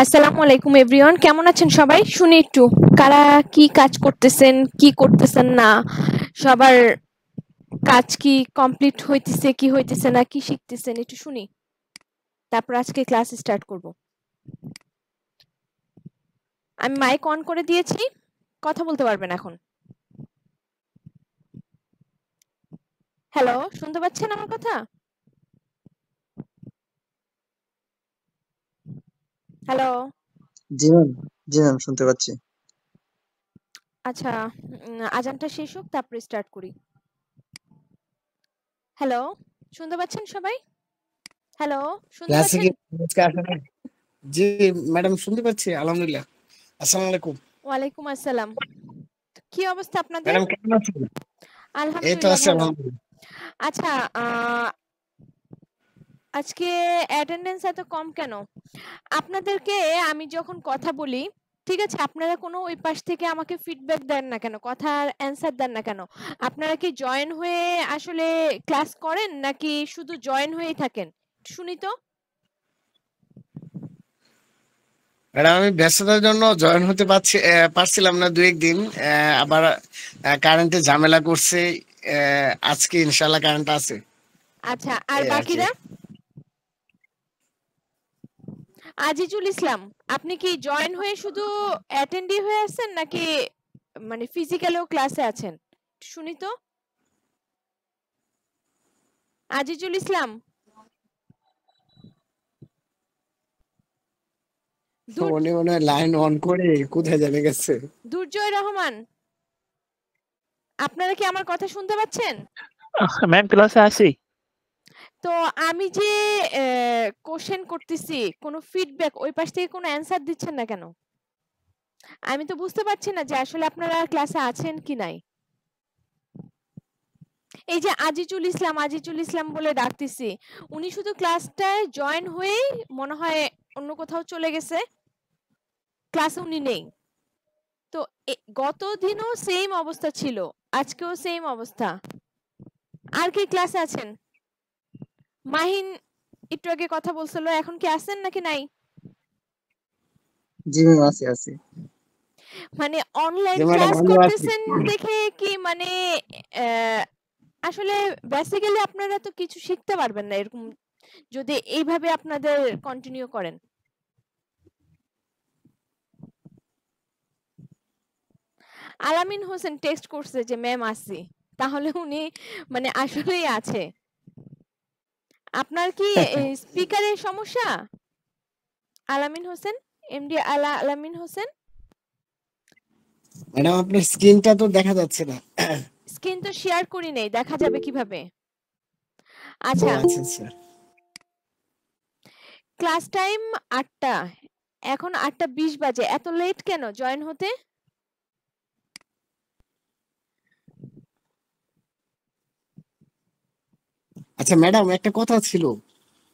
আসসালামু আলাইকুম এভরিওয়ান, কেমন আছেন সবাই? শুনি একটু কারা কি কাজ করতেছেন, কি করতেছেন না, সবার কাজ কি কমপ্লিট হইতেছে কি হইতেছে না, কি শিখতেছেন একটু শুনি, তারপর আজকে ক্লাস স্টার্ট করব। আমি মাইক অন করে দিয়েছি, কথা বলতে পারবেন এখন। হ্যালো, শুনতে পাচ্ছেন আমার কথা? হ্যালো। জি ম্যাম, জি ম্যাম শুনতে পাচ্ছি। আচ্ছা, আজানটা শেষ হোক তারপরে স্টার্ট করি। হ্যালো, শুনতে পাচ্ছেন সবাই? হ্যালো, শুনতে ক্লাসে পাচ্ছেন? কি আজকে আসে না? জি ম্যাডাম শুনতে পাচ্ছি, আলহামদুলিল্লাহ। আসসালামু আলাইকুম। ওয়ালাইকুম আসসালাম। কি অবস্থা আপনাদের? ম্যাডাম কেমন আছেন? এই তো আলহামদুলিল্লাহ আছি ভালো। আলহামদুলিল্লাহ। আচ্ছা, আজকে অ্যাটেন্ডেন্স এত কম কেন? আপনাদেরকে আমি যখন কথা বলি, ঠিক আছে, আপনারা কোনো ওই পাশ থেকে আমাকে ফিডব্যাক দেন না কেন, কথার অ্যান্সার দেন না কেন? আপনারা কি জয়েন হয়ে আসলে ক্লাস করেন নাকি শুধু জয়েন হয়েই থাকেন? শুনি তো। ম্যাডাম আমি ব্যস্ততার জন্য জয়েন হতে পারছিলাম না দু একদিন, আবার কারেন্টে ঝামেলা করছে। আজকে ইনশাল্লাহ কারেন্ট আছে। আচ্ছা, আর এই আর কি। বাকিরা? আজিজুল ইসলাম, আপনি কি জয়েন হয়ে শুধু অ্যাটেন্ডি হয়ে আছেন নাকি মানে ফিজিক্যালেও ক্লাসে আছেন? শুনি তো। আজিজুল ইসলাম। উনি মনে হয় লাইন অন করে কোথায় জানে গেছে। দুর্জয় রহমান, আপনারা কি আমার কথা শুনতে পাচ্ছেন? ম্যাম ক্লাসে আছি। তো আমি যে কোশ্চেন করতেছি, কোনো ফিডব্যাক ওই পাশ থেকে কোনো অ্যান্সার দিচ্ছেন না কেন? আমি তো বুঝতে পারছি না যে আসলে আপনারা ক্লাসে আছেন কি নাই। এই যে আজিজুল ইসলাম বলে ডাকতেছি, উনি শুধু ক্লাসটায় জয়েন হয়েই মনে হয় অন্য কোথাও চলে গেছে, ক্লাসে উনি নেই। তো গত দিনও সেম অবস্থা ছিল, আজকেও সেম অবস্থা। আর কি ক্লাসে আছেন? মাহিন একটু আগে কথা বলছিল, এখন কি আছেন নাকি নাই? জি ম্যাম, আছি। মানে অনলাইন যে ম্যাডাম ক্লাস আমি আছি। করতেছেন দেখে কি মানে আসলে বেসিক্যালি আপনারা তো কিছু শিখতে পারবেন না এরকম যদি এইভাবে আপনাদের কন্টিনিউ করেন। আলামিন হোসেন টেক্সট করছে যে ম্যাম আসি, তাহলে উনি মানে আসলেই আছে। আপনার কি স্পিকারের সমস্যা? আলামিন হোসেন, এমডি আলামিন হোসেন। ম্যাডাম আপনার স্ক্রিনটা তো দেখা যাচ্ছে না। স্ক্রিন তো শেয়ার করি নেই, দেখা যাবে কিভাবে? ও আচ্ছা, আচ্ছা আচ্ছা। ক্লাস টাইম 8টা, এখন 8টা 20 বাজে, এত লেট কেন জয়েন হতে? আচ্ছা ম্যাডাম একটা কথা ছিল।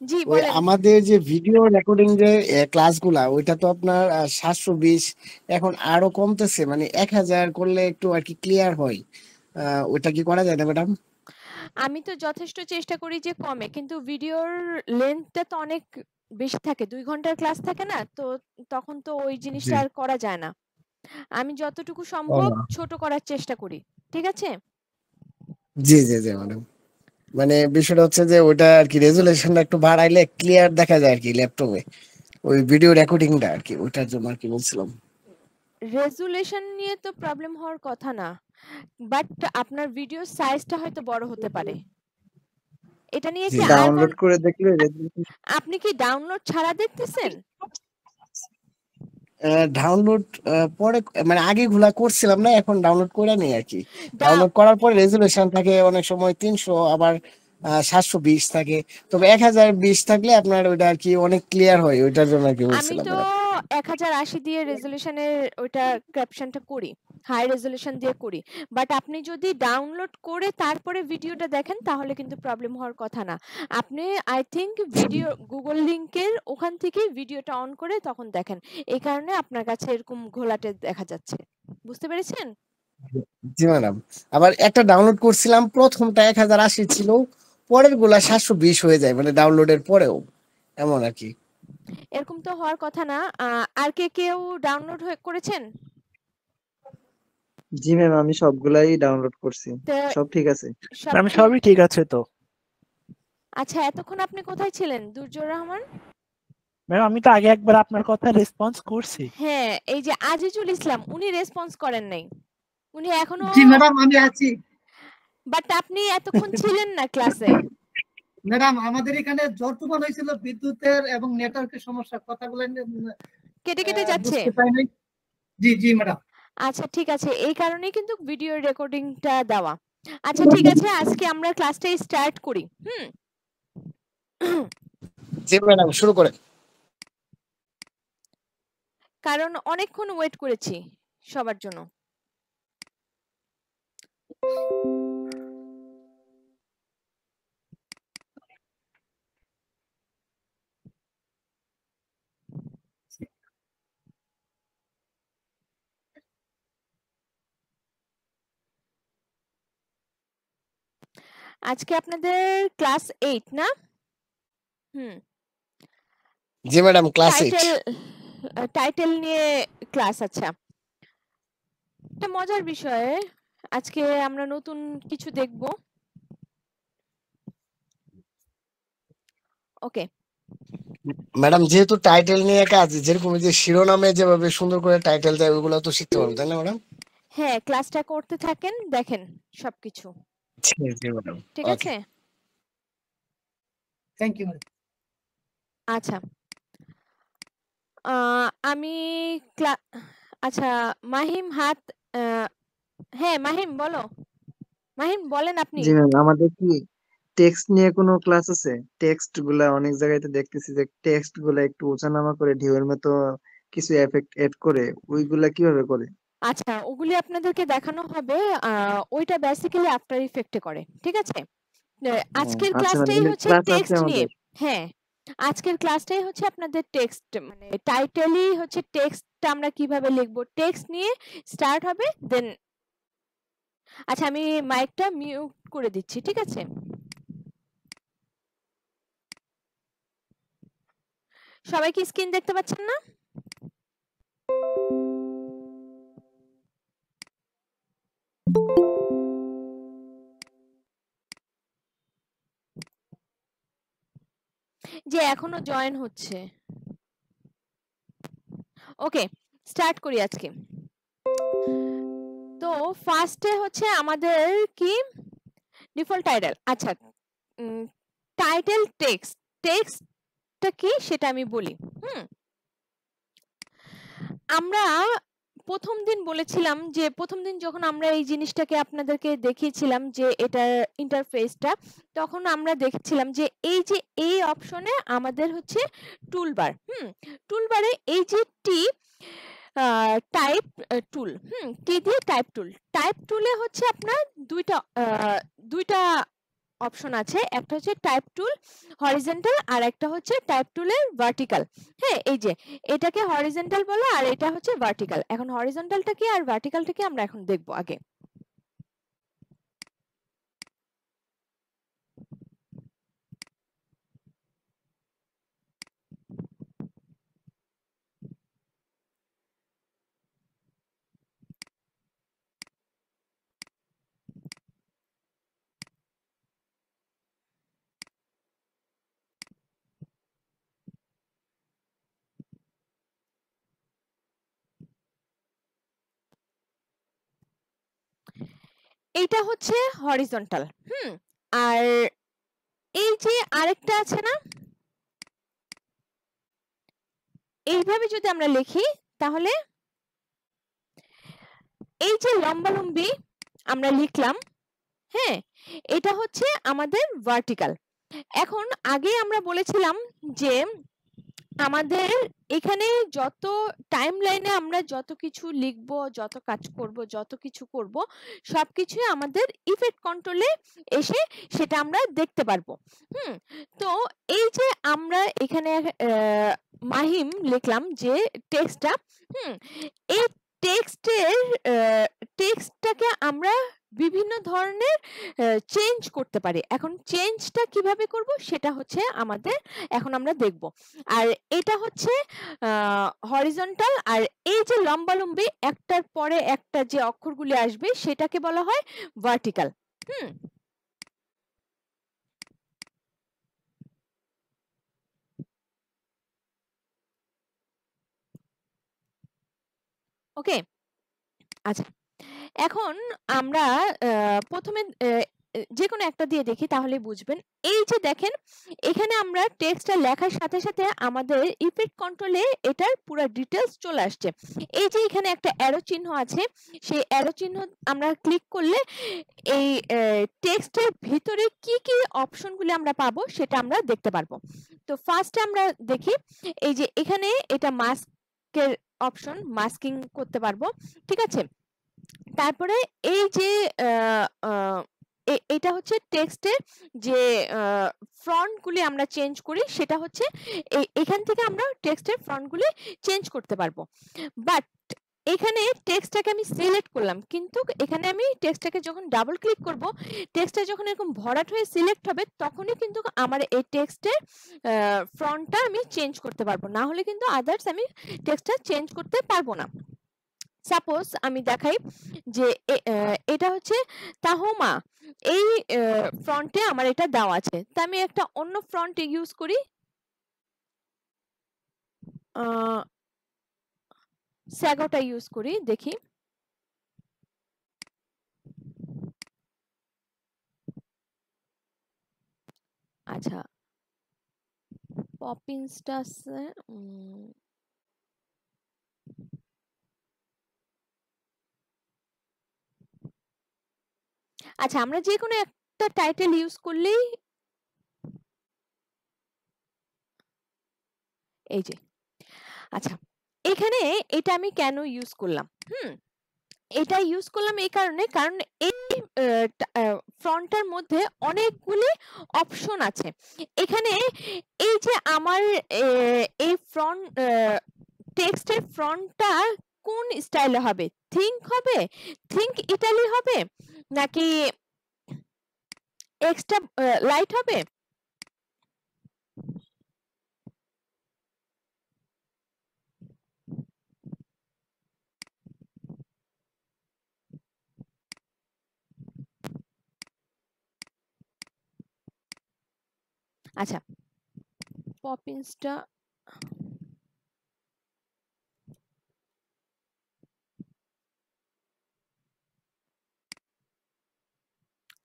জি ওই বলেন। আমাদের যে ভিডিও রেকর্ডিং যে ক্লাসগুলা ওইটা তো আপনার 720, এখন আরো কমতেছে, মানে 1000 করলে একটু আর কি ক্লিয়ার হয়। ওইটা কি করা যায় না ম্যাডাম? আমি তো যথেষ্ট চেষ্টা করি যে কমে, কিন্তু ভিডিওর লেন্থটা তো অনেক বেশি থাকে, 2 ঘন্টার ক্লাস থাকে না তো, তখন তো ওই জিনিসটা জি। আর করা যায় না। আমি যতটুকু ও সম্ভব ছোট করার চেষ্টা করি, ঠিক আছে? জি জি জি ম্যাডাম, মানে বিষয়টা হচ্ছে যে ওইটা আর কি রেজুলেশনটা একটু বাড়াইলে ক্লিয়ার দেখা যায় আর কি ল্যাপটপে, ওই ভিডিও রেকর্ডিংটা আর কি, ওইটার জন্য আর কি বলছিলাম। রেজুলেশন নিয়ে তো প্রবলেম হওয়ার কথা না, বাট আপনার ভিডিও সাইজটা হয়তো বড় হতে পারে। এটা নিয়ে জি কি আর কোন, ডাউনলোড করে দেখলে রেজুলেশন। আপনি কি ডাউনলোড ছাড়া দেখতেছেন? ডাউনলোড পরে মানে আগে গুলা করছিলাম না, এখন ডাউনলোড করে নেই আর কি। ডা- ডাউনলোড করার পর রেজুলেশন থাকে অনেক সময় 300, আবার 720 থাকে। তবে 1020 থাকলে আপনার ওইটা আর কি অনেক ক্লিয়ার হয়, ওইটার জন্য আর কি আমি বলছিলাম তো ম্যাডাম। 1080 দিয়ে রেজুলেশনের ওইটা ক্যাপশনটা করি, হাই রেজুলেশন দিয়ে করি। বাট আপনি যদি ডাউনলোড করে তারপরে ভিডিওটা দেখেন তাহলে কিন্তু প্রবলেম হওয়ার কথা না। আপনি আই থিংক ভিডিও গুগল লিংকের ওখান থেকে ভিডিওটা অন করে তখন দেখেন, এই কারণে আপনার কাছে এরকম ঘোলাটে দেখা যাচ্ছে। বুঝতে পেরেছেন? জি ম্যাডাম, আবার একটা ডাউনলোড করছিলাম, প্রথমটা 1080 ছিল, পরের গুলা 720 হয়ে যায়, মানে ডাউনলোডের পরেও, এমন আর কি। এরকম তো হওয়ার কথা না। আর কেউ ডাউনলোড করেছেন? জি ম্যাম, আমি সবগুলাই ডাউনলোড করছি, তো সব ঠিক আছে। সব ম্যাম ঠিক। সবই ঠিক আছে তো। আচ্ছা, এতক্ষণ আপনি কোথায় ছিলেন দুর্জয় রহমান? ম্যাম আমি তো আগে একবার আপনার কথা রেসপন্স করছি। হ্যাঁ, এই যে আজিজুল ইসলাম উনি রেসপন্স করেন নাই, উনি এখনো। জি ম্যাডাম আমি আছি। বাট আপনি এতক্ষণ ছিলেন না ক্লাসে। ম্যাডাম আমাদের এখানে ঝড় তুফান হয়েছিল, বিদ্যুতের এবং নেটওয়ার্কের সমস্যা, কথাগুলো কেটে কেটে যাচ্ছে। বুঝতে পাই নাই। জি জি ম্যাডাম। আচ্ছা ঠিক আছে, এই কারণেই কিন্তু ভিডিও রেকর্ডিংটা দেওয়া। আচ্ছা ঠিক আছে, আজকে আমরা ক্লাসটা স্টার্ট করি। জি ম্যাডাম শুরু করেন। কারণ অনেকক্ষণ ওয়েট করেছি সবার জন্য। আজকে আপনাদের ক্লাস 8 না? জি ম্যাডাম ক্লাস 8। টাইটেল নিয়ে ক্লাস। আচ্ছা, একটা মজার বিষয়, আজকে আমরা নতুন কিছু দেখব। ওকে ম্যাডাম যেহেতু টাইটেল নিয়ে কাজ, যেরকম যে শিরোনামে যেভাবে সুন্দর করে টাইটেল দেয় ওগুলো তো শিখতে পারবো, তাই না ম্যাডাম? হ্যাঁ, ক্লাসটা করতে থাকেন, দেখেন সবকিছু জি জি ম্যাডাম। ঠিক ওকে আছে। Thank you. আচ্ছা, আমি আচ্ছা মাহিম হাত, হ্যাঁ মাহিম বলো, মাহিম বলেন আপনি। জি ম্যাম, আমাদের কি টেক্সট নিয়ে কোনো ক্লাস আছে? টেক্সট গুলা অনেক জায়গায় তো দেখতেছি যে টেক্সট গুলা একটু ওঠানামা করে ঢেউয়ের মতো কিছু এফেক্ট এড করে, ওইগুলা কিভাবে করে? আচ্ছা, ওগুলি আপনাদেরকে দেখানো হবে। ওইটা বেসিক্যালি আফটার ইফেক্টে করে, ঠিক আছে। আজকের আচ্ছা ম্যাম, ক্লাসটাই হচ্ছে ক্লাস আছে টেক্সট নিয়ে। আমাদের। হ্যাঁ, আজকের ক্লাসটাই হচ্ছে আপনাদের টেক্সট, মানে টাইটেলই হচ্ছে টেক্সটটা আমরা কিভাবে লিখবো, টেক্সট নিয়ে স্টার্ট হবে। দেন আচ্ছা, আমি মাইকটা মিউট করে দিচ্ছি, ঠিক আছে। সবাই কি স্ক্রিন দেখতে পাচ্ছেন না? যে এখনো জয়েন হচ্ছে। ওকে, স্টার্ট করি আজকে। তো ফার্স্টে হচ্ছে আমাদের কি ডিফল্ট টাইটেল। আচ্ছা, টাইটেল টেক্সটটা কি সেটা আমি বলি। আমরা প্রথম দিন বলেছিলাম যে প্রথম দিন যখন আমরা এই জিনিসটাকে আপনাদেরকে দেখিয়েছিলাম যে এটার ইন্টারফেসটা, তখন আমরা দেখছিলাম যে এই অপশনে আমাদের হচ্ছে টুলবার। টুলবারে এই যে টাইপ টুল, টি দিয়ে টাইপ টুলে হচ্ছে আপনার দুইটা অপশন আছে। একটা হচ্ছে টাইপ টুল হরিজন্টাল, আর একটা হচ্ছে টাইপ টুলের ভার্টিক্যাল। হ্যাঁ, এই যে এটাকে হরিজন্টাল বলে আর এটা হচ্ছে ভার্টিক্যাল। এখন হরিজন্টালটা কি আর ভার্টিক্যালটা কি আমরা এখন দেখবো আগে। এইটা হচ্ছে হরিজন্টাল। আর এই যে আরেকটা আছে না, এইভাবে যদি আমরা লিখি তাহলে এই যে লম্বালম্বি আমরা লিখলাম, হ্যাঁ, এটা হচ্ছে আমাদের ভার্টিক্যাল। এখন আগে আমরা বলেছিলাম যে আমাদের এখানে যত টাইম লাইনে আমরা যত কিছু লিখবো, যত কাজ করব, যত কিছু করব, সবকিছুই আমাদের ইফেক্ট কন্ট্রোলে এসে সেটা আমরা দেখতে পারবো। তো এই যে আমরা এখানে মাহিম লিখলাম যে টেক্সটটা, এই টেক্সটটাকে আমরা বিভিন্ন ধরনের চেঞ্জ করতে পারি। এখন চেঞ্জটা কিভাবে করব সেটা হচ্ছে আমাদের এখন আমরা দেখব। আর এটা হচ্ছে হরিজন্টাল, আর এই যে লম্বালম্বি একটার পরে একটা যে অক্ষরগুলি আসবে সেটাকে বলা হয় ভার্টিক্যাল। ওকে, আচ্ছা এখন আমরা প্রথমে যে কোনো একটা দিয়ে দেখি তাহলে বুঝবেন। এই যে দেখেন এখানে আমরা টেক্সটটা লেখার সাথে সাথে আমাদের ইফেক্ট কন্ট্রোলে এটার পুরো ডিটেলস চলে আসছে। এই যে এখানে একটা অ্যারো চিহ্ন আছে, সেই অ্যারো চিহ্ন আমরা ক্লিক করলে এই টেক্সটের ভিতরে কি কি অপশনগুলি আমরা পাবো সেটা আমরা দেখতে পারবো। তো ফার্স্টে আমরা দেখি এই যে এখানে এটা মাস্কের অপশন, মাস্কিং করতে পারবো, ঠিক আছে। তারপরে এই যে এটা হচ্ছে টেক্সটের যে ফন্টগুলি আমরা চেঞ্জ করি, সেটা হচ্ছে এখান থেকে আমরা টেক্সটের ফন্টগুলি চেঞ্জ করতে পারবো। বাট এখানে টেক্সটটাকে আমি সিলেক্ট করলাম, কিন্তু এখানে আমি টেক্সটটাকে যখন ডাবল ক্লিক করব, টেক্সটটা যখন এরকম ভরাট হয়ে সিলেক্ট হবে তখনই কিন্তু আমার এই টেক্সটের ফন্টটা আমি চেঞ্জ করতে পারবো, না হলে কিন্তু আদার্স আমি টেক্সটটা চেঞ্জ করতে পারবো না। সাপোজ আমি দেখাই যে এটা হচ্ছে তাহমা, এই ফ্রন্টে আমার এটা দেওয়া আছে, তা আমি একটা অন্য ফ্রন্ট ইউজ করি, স্যাগোটা ইউজ করি, দেখি। আচ্ছা পপিন্সটা আছে, আচ্ছা আমরা যে কোনো একটা টাইটেল ইউজ করলেই, এই যে আচ্ছা এখানে এটা আমি কেন ইউজ করলাম, এটা ইউজ করলাম এই কারণে, কারণ এই ফ্রন্টটার মধ্যে অনেকগুলি অপশন আছে। এখানে এই যে আমার এই ফ্রন্ট টেক্সটের ফ্রন্টটা কোন স্টাইলে হবে, থিঙ্ক ইটালি হবে নাকি এক্সট্রা লাইট হবে, আচ্ছা পপিন্সটা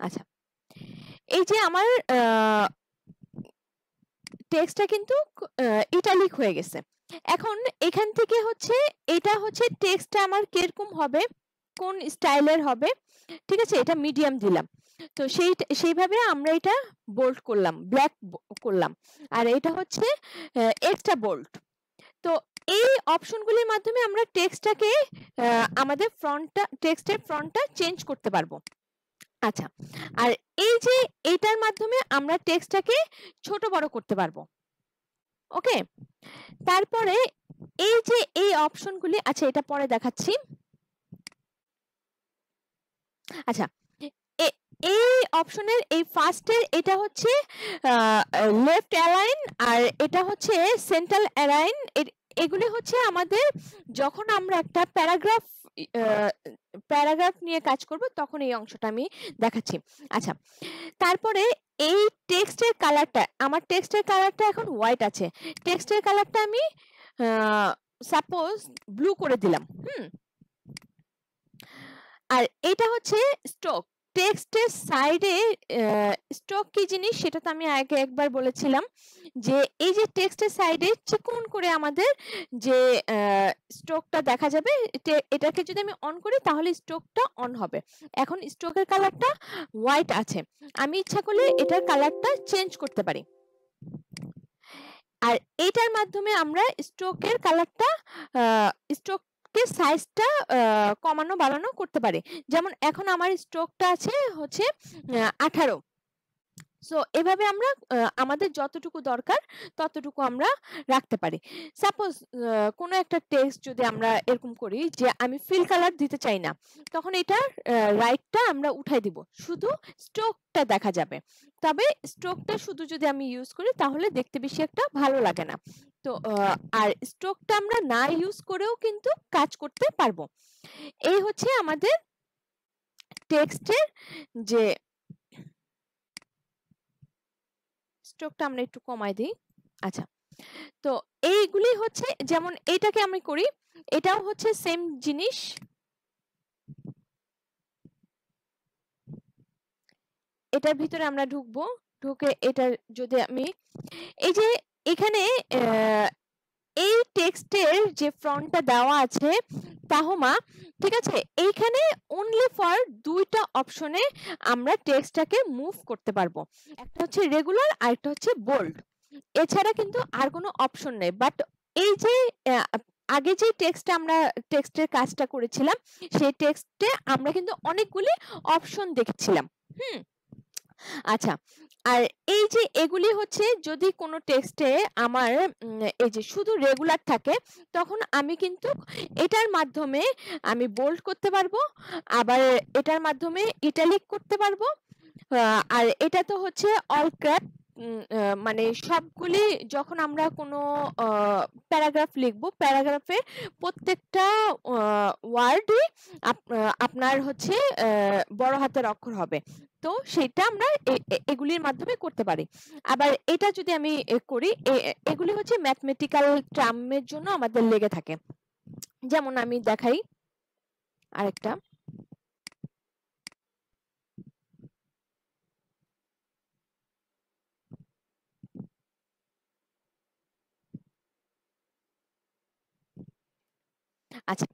আচ্ছা এই যে আমার টেক্সটটা কিন্তু ইটালিক হয়ে গেছে। এখন এখান থেকে হচ্ছে এটা হচ্ছে টেক্সটটা আমার কিরকম হবে, কোন স্টাইলের হবে, ঠিক আছে, এটা মিডিয়াম দিলাম। তো সেইভাবে আমরা এটা বোল্ড করলাম, ব্ল্যাক করলাম, আর এটা হচ্ছে এক্সট্রা বোল্ড। তো এই অপশনগুলির মাধ্যমে আমরা টেক্সটটাকে আমাদের টেক্সটের ফ্রন্টটা চেঞ্জ করতে পারবো। আচ্ছা, আর এই যে এটার মাধ্যমে আমরা টেক্সটটাকে ছোট বড় করতে পারবো। ওকে, তারপরে এই যে এই অপশনগুলি, আচ্ছা এটা পরে দেখাচ্ছি। আচ্ছা এই অপশনের এই ফার্স্টের এটা হচ্ছে লেফট অ্যালাইন, আর এটা হচ্ছে সেন্ট্রাল অ্যালাইন। এগুলি হচ্ছে আমাদের যখন আমরা একটা প্যারাগ্রাফ নিয়ে কাজ করব তখন এই অংশটা আমি দেখাচ্ছি। আচ্ছা তারপরে এই টেক্সটের কালারটা, আমার টেক্সটের কালারটা এখন হোয়াইট আছে, টেক্সটের কালারটা আমি সাপোজ ব্লু করে দিলাম। আর এটা হচ্ছে স্ট্রোক, টেক্সটের সাইডে স্ট্রোক কি জিনিস সেটা তো আমি আগে একবার বলেছিলাম, যে এই যে টেক্সটের সাইডে চিকন করে আমাদের যে স্ট্রোকটা দেখা যাবে, এটাকে যদি আমি অন করি তাহলে স্ট্রোকটা অন হবে। এখন স্ট্রোকের কালারটা হোয়াইট আছে, আমি ইচ্ছা করলে এটার কালারটা চেঞ্জ করতে পারি, আর এটার মাধ্যমে আমরা স্ট্রোকের কালারটা সাইজটা কমানো বাড়ানো করতে পারি। যেমন এখন আমার স্ট্রোকটা আছে হচ্ছে 18, সো এভাবে আমরা আমাদের যতটুকু দরকার ততটুকু আমরা রাখতে পারি। সাপোজ কোনো একটা টেক্সট যদি আমরা এরকম করি যে আমি ফিল কালার দিতে চাই না, তখন এটার রাইটটা আমরা উঠাই দিব, শুধু স্ট্রোকটা দেখা যাবে। তবে স্ট্রোকটা শুধু যদি আমি ইউজ করি তাহলে দেখতে বেশি একটা ভালো লাগে না। তো আর স্ট্রোকটা আমরা না ইউজ করেও কিন্তু কাজ করতে পারবো। এই হচ্ছে আমাদের টেক্সটের যে স্ট্রোকটা আমরা একটু কমাই দিই। আচ্ছা, তো এইগুলি হচ্ছে, যেমন এইটাকে আমি করি, এটাও হচ্ছে সেম জিনিস। এটার ভিতরে আমরা ঢুকবো, ঢুকে এটা যদি আমি এই যে এখানে এই টেক্সটের যে ফ্রন্টটা দেওয়া আছে তাহমা, ঠিক আছে, এইখানে অনলি ফর দুইটা অপশনে আমরা টেক্সটটাকে মুভ করতে পারবো, একটা হচ্ছে রেগুলার আর একটা হচ্ছে বোল্ড। এছাড়া কিন্তু আর কোনো অপশন নেই। বাট এই যে আগে যে টেক্সটের কাজটা করেছিলাম সেই টেক্সটে আমরা কিন্তু অনেকগুলি অপশন দেখছিলাম। আচ্ছা, আর এই যে এগুলি হচ্ছে যদি কোনো টেক্সটে আমার এই যে শুধু রেগুলার থাকে, তখন আমি কিন্তু এটার মাধ্যমে আমি বোল্ড করতে পারবো, আবার এটার মাধ্যমে ইটালিক করতে পারবো। আর এটা তো হচ্ছে অল ক্যাপ, মানে সবগুলি যখন আমরা কোনো প্যারাগ্রাফ লিখবো, প্যারাগ্রাফে প্রত্যেকটা ওয়ার্ডই আপনার হচ্ছে বড় হাতের অক্ষর হবে। তো সেটা আমরা এগুলির মাধ্যমে করতে পারি। আবার এটা যদি আমি করি, এগুলি হচ্ছে ম্যাথমেটিক্যাল টার্মের জন্য আমাদের লেগে থাকে। যেমন আমি দেখাই আরেকটা, আচ্ছা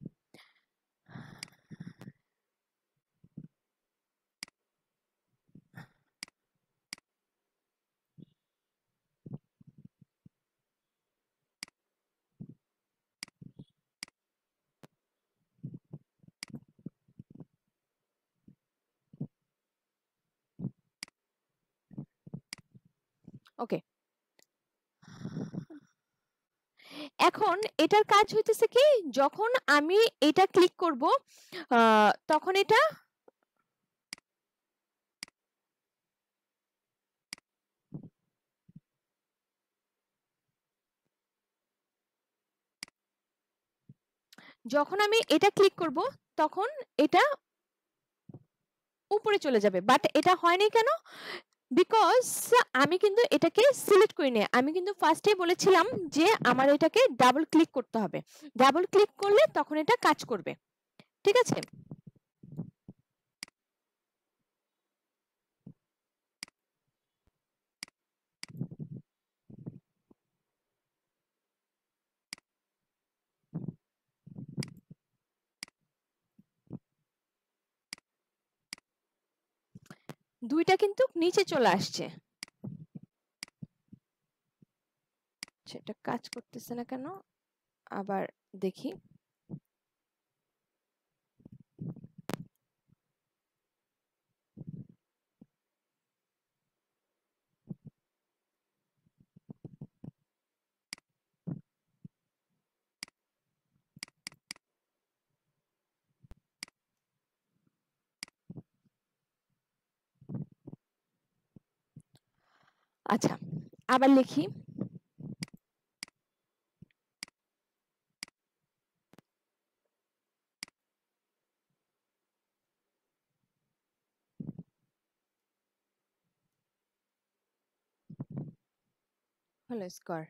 ওকে, এখন এটার কাজ হইতেছে কি, যখন আমি এটা ক্লিক করব তখন এটা যখন আমি এটা ক্লিক করব তখন এটা উপরে চলে যাবে। বাট এটা হয়নি কেন? বিকজ আমি কিন্তু এটাকে সিলেক্ট করি না। আমি কিন্তু ফার্স্টেই বলেছিলাম যে আমার এটাকে ডাবল ক্লিক করতে হবে। ডাবল ক্লিক করলে তখন এটা কাজ করবে। ঠিক আছে, দুইটা কিন্তু নিচে চলে আসছে। সেটা কাজ করতেছে না কেন, আবার দেখি। আচ্ছা, আবার লিখি। হলো স্কোয়ার।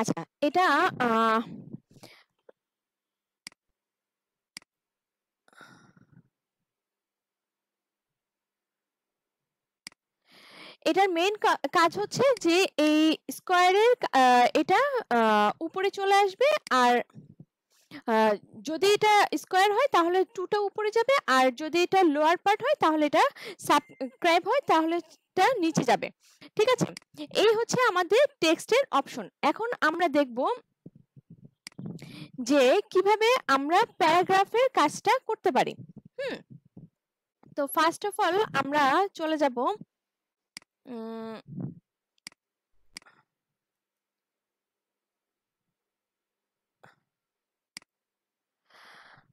আচ্ছা, এটা এটার মেইন কাজ হচ্ছে যে এই স্কোয়ারের এটা উপরে চলে আসবে, আর যদি এটা স্কোয়ার হয় তাহলে 2টা উপরে যাবে, আর যদি এটা লোয়ার পার্ট হয় তাহলে এটা সাবস্ক্রাইব হয়, তাহলে একটা নিচে যাবে। ঠিক আছে, এই হচ্ছে আমাদের টেক্সটের অপশন। এখন আমরা দেখব যে কিভাবে আমরা প্যারাগ্রাফের কাজটা করতে পারি। তো ফার্স্ট অফ অল আমরা চলে যাব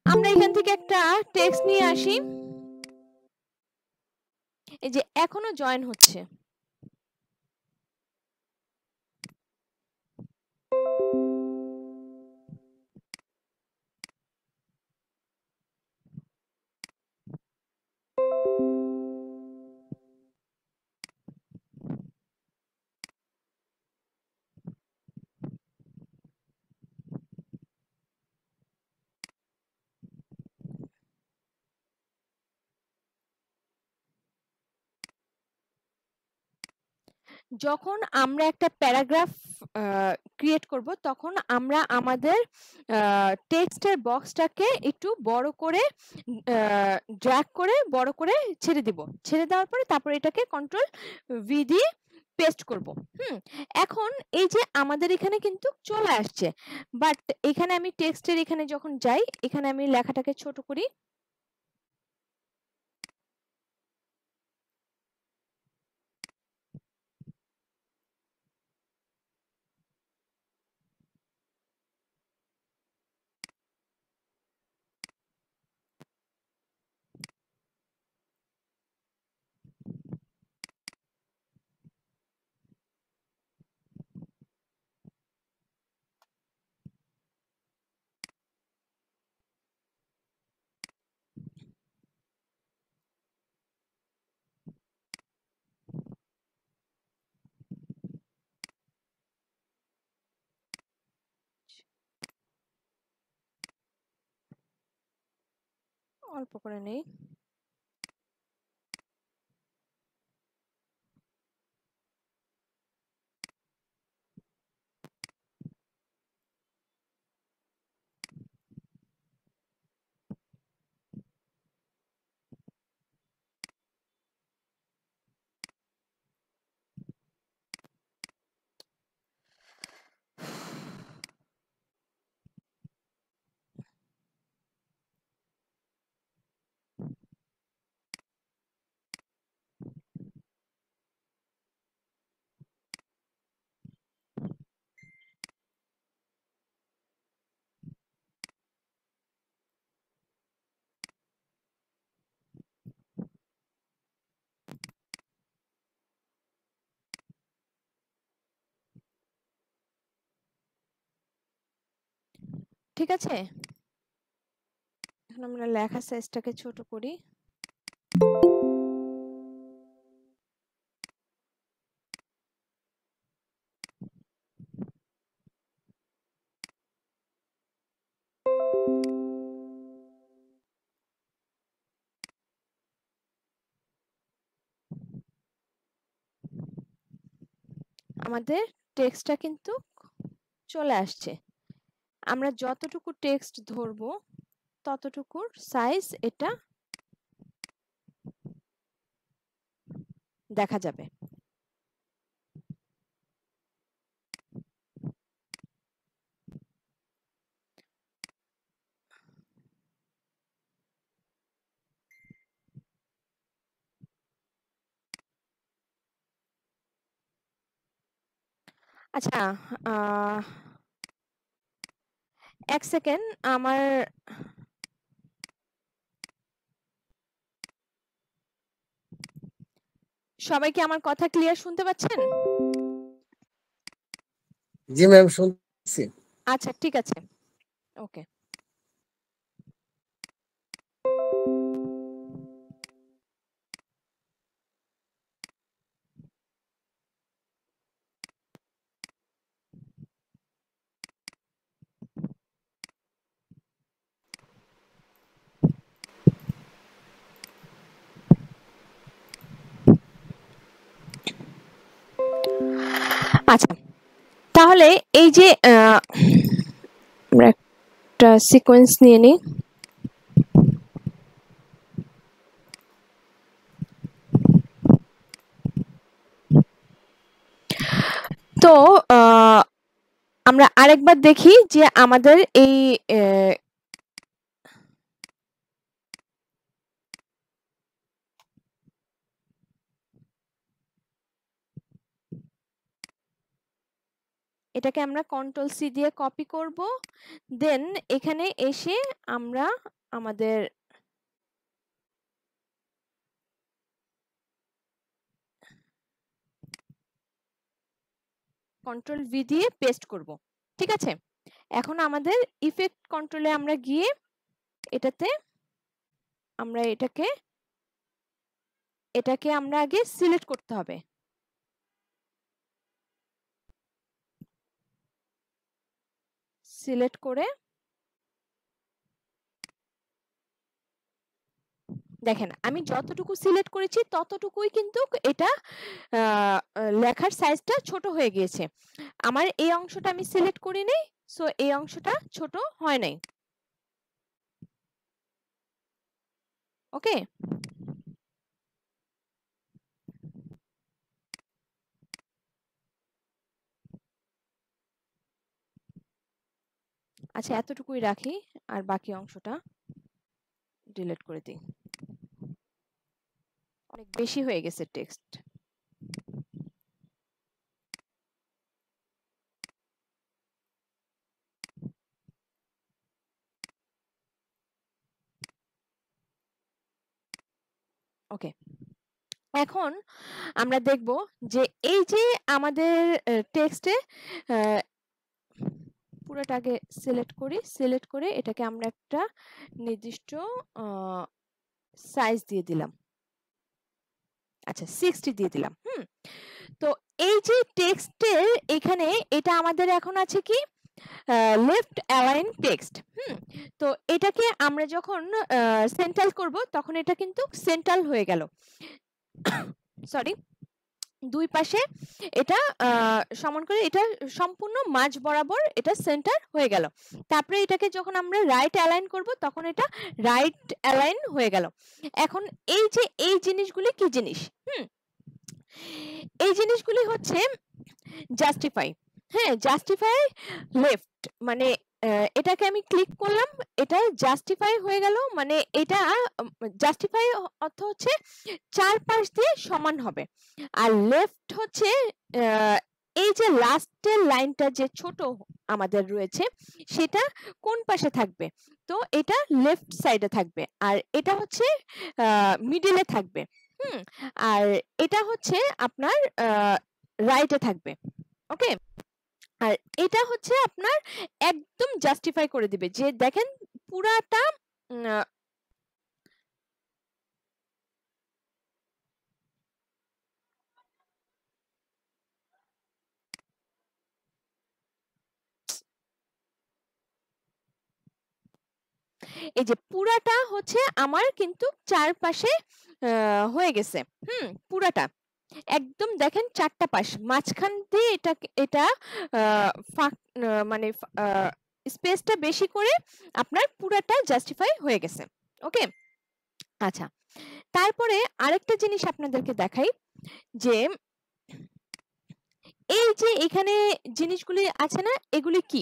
আমরা এখান থেকে একটা টেক্সট নিয়ে আসি। এই যে এখনো জয়েন হচ্ছে, যখন আমরা একটা প্যারাগ্রাফ ক্রিয়েট করব তখন আমরা আমাদের টেক্সটের বক্সটাকে একটু বড় করে ড্র্যাগ করে বড় করে ছেড়ে দিব। ছেড়ে দেওয়ার পরে তারপর এটাকে কন্ট্রোল ভি দিয়ে পেস্ট করব। এখন এই যে আমাদের এখানে কিন্তু চলে আসছে, বাট এখানে আমি টেক্সটের এখানে যখন যাই, এখানে আমি লেখাটাকে ছোট করি। অল্প করে নেই। ঠিক আছে, এখন আমরা লেখা সাইজটাকে ছোট করি। আমাদের টেক্সটটা কিন্তু চলে আসছে। আমরা যতটুকু টেক্সট ধরবো ততটুকুর সাইজ এটা দেখা যাবে। আচ্ছা, এক সেকেন্ড, আমার সবাই কি আমার কথা ক্লিয়ার শুনতে পাচ্ছেন? জি ম্যাম, শুনছি। আচ্ছা, ঠিক আছে, ওকে। আচ্ছা, তাহলে এই যে আমরা একটা সিকোয়েন্স নিয়ে নিই। তো আমরা আরেকবার দেখি যে আমাদের এই এটাকে আমরা কন্ট্রোল সি দিয়ে কপি করব, দেন এখানে এসে আমরা আমাদের কন্ট্রোল ভি দিয়ে পেস্ট করব। ঠিক আছে, এখন আমাদের ইফেক্ট কন্ট্রোলে আমরা গিয়ে এটাতে আমরা এটাকে আমরা আগে সিলেক্ট করতে হবে। সিলেক্ট করে দেখেন আমি যতটুকু সিলেক্ট করেছি ততটুকুই কিন্তু এটা লেখার সাইজটা ছোট হয়ে গিয়েছে। আমার এই অংশটা আমি সিলেক্ট করি নাই, সো এই অংশটা ছোট হয় নাই। ওকে, আচ্ছা এতটুকুই রাখি আর বাকি অংশটা ডিলিট করে দিই, অনেক বেশি হয়ে গেছে টেক্সট। ওকে, এখন আমরা দেখব যে এই যে আমাদের টেক্সটে পুরোটা আগে সিলেক্ট করি, সিলেক্ট করে এটাকে আমরা একটা নির্দিষ্ট সাইজ দিয়ে দিলাম। আচ্ছা 60 দিয়ে দিলাম। তো এই যে টেক্সটের এখানে এটা আমাদের এখন আছে কি লেফট অ্যালাইন টেক্সট। তো এটাকে আমরা যখন সেন্ট্রাল করব তখন এটা কিন্তু সেন্ট্রাল হয়ে গেল। সরি, দুই পাশে এটা সমান করে এটা সম্পূর্ণ মাঝ বরাবর এটা সেন্টার হয়ে গেল। তারপরে এটাকে যখন আমরা রাইট অ্যালাইন করব তখন এটা রাইট অ্যালাইন হয়ে গেল। এখন এই যে এই জিনিসগুলি কি জিনিস? এই জিনিসগুলি হচ্ছে জাস্টিফাই। হ্যাঁ, জাস্টিফাই লেফট মানে এটাকে আমি ক্লিক করলাম, এটা জাস্টিফাই হয়ে গেল। মানে এটা জাস্টিফাই অর্থ হচ্ছে চারপাশ দিয়ে সমান হবে, আর লেফট হচ্ছে এই যে লাস্টের লাইনটা যে ছোট আমাদের রয়েছে সেটা কোন পাশে থাকবে, তো এটা লেফট সাইডে থাকবে, আর এটা হচ্ছে মিডলে থাকবে। আর এটা হচ্ছে আপনার রাইটে থাকবে। ওকে, আর এটা হচ্ছে আপনার একদম জাস্টিফাই করে দিবে যে দেখেন পুরাটা এই যে পুরাটা হচ্ছে আমার কিন্তু চারপাশে হয়ে গেছে। পুরাটা একদম দেখেন চারটা পাশ, মাঝখান দিয়ে এটা মানে স্পেসটা বেশি করে আপনার পুরাটা জাস্টিফাই হয়ে গেছে। ওকে, আচ্ছা তারপরে আরেকটা জিনিস আপনাদেরকে দেখাই যে এই যে এখানে জিনিসগুলি আছে না, এগুলি কি?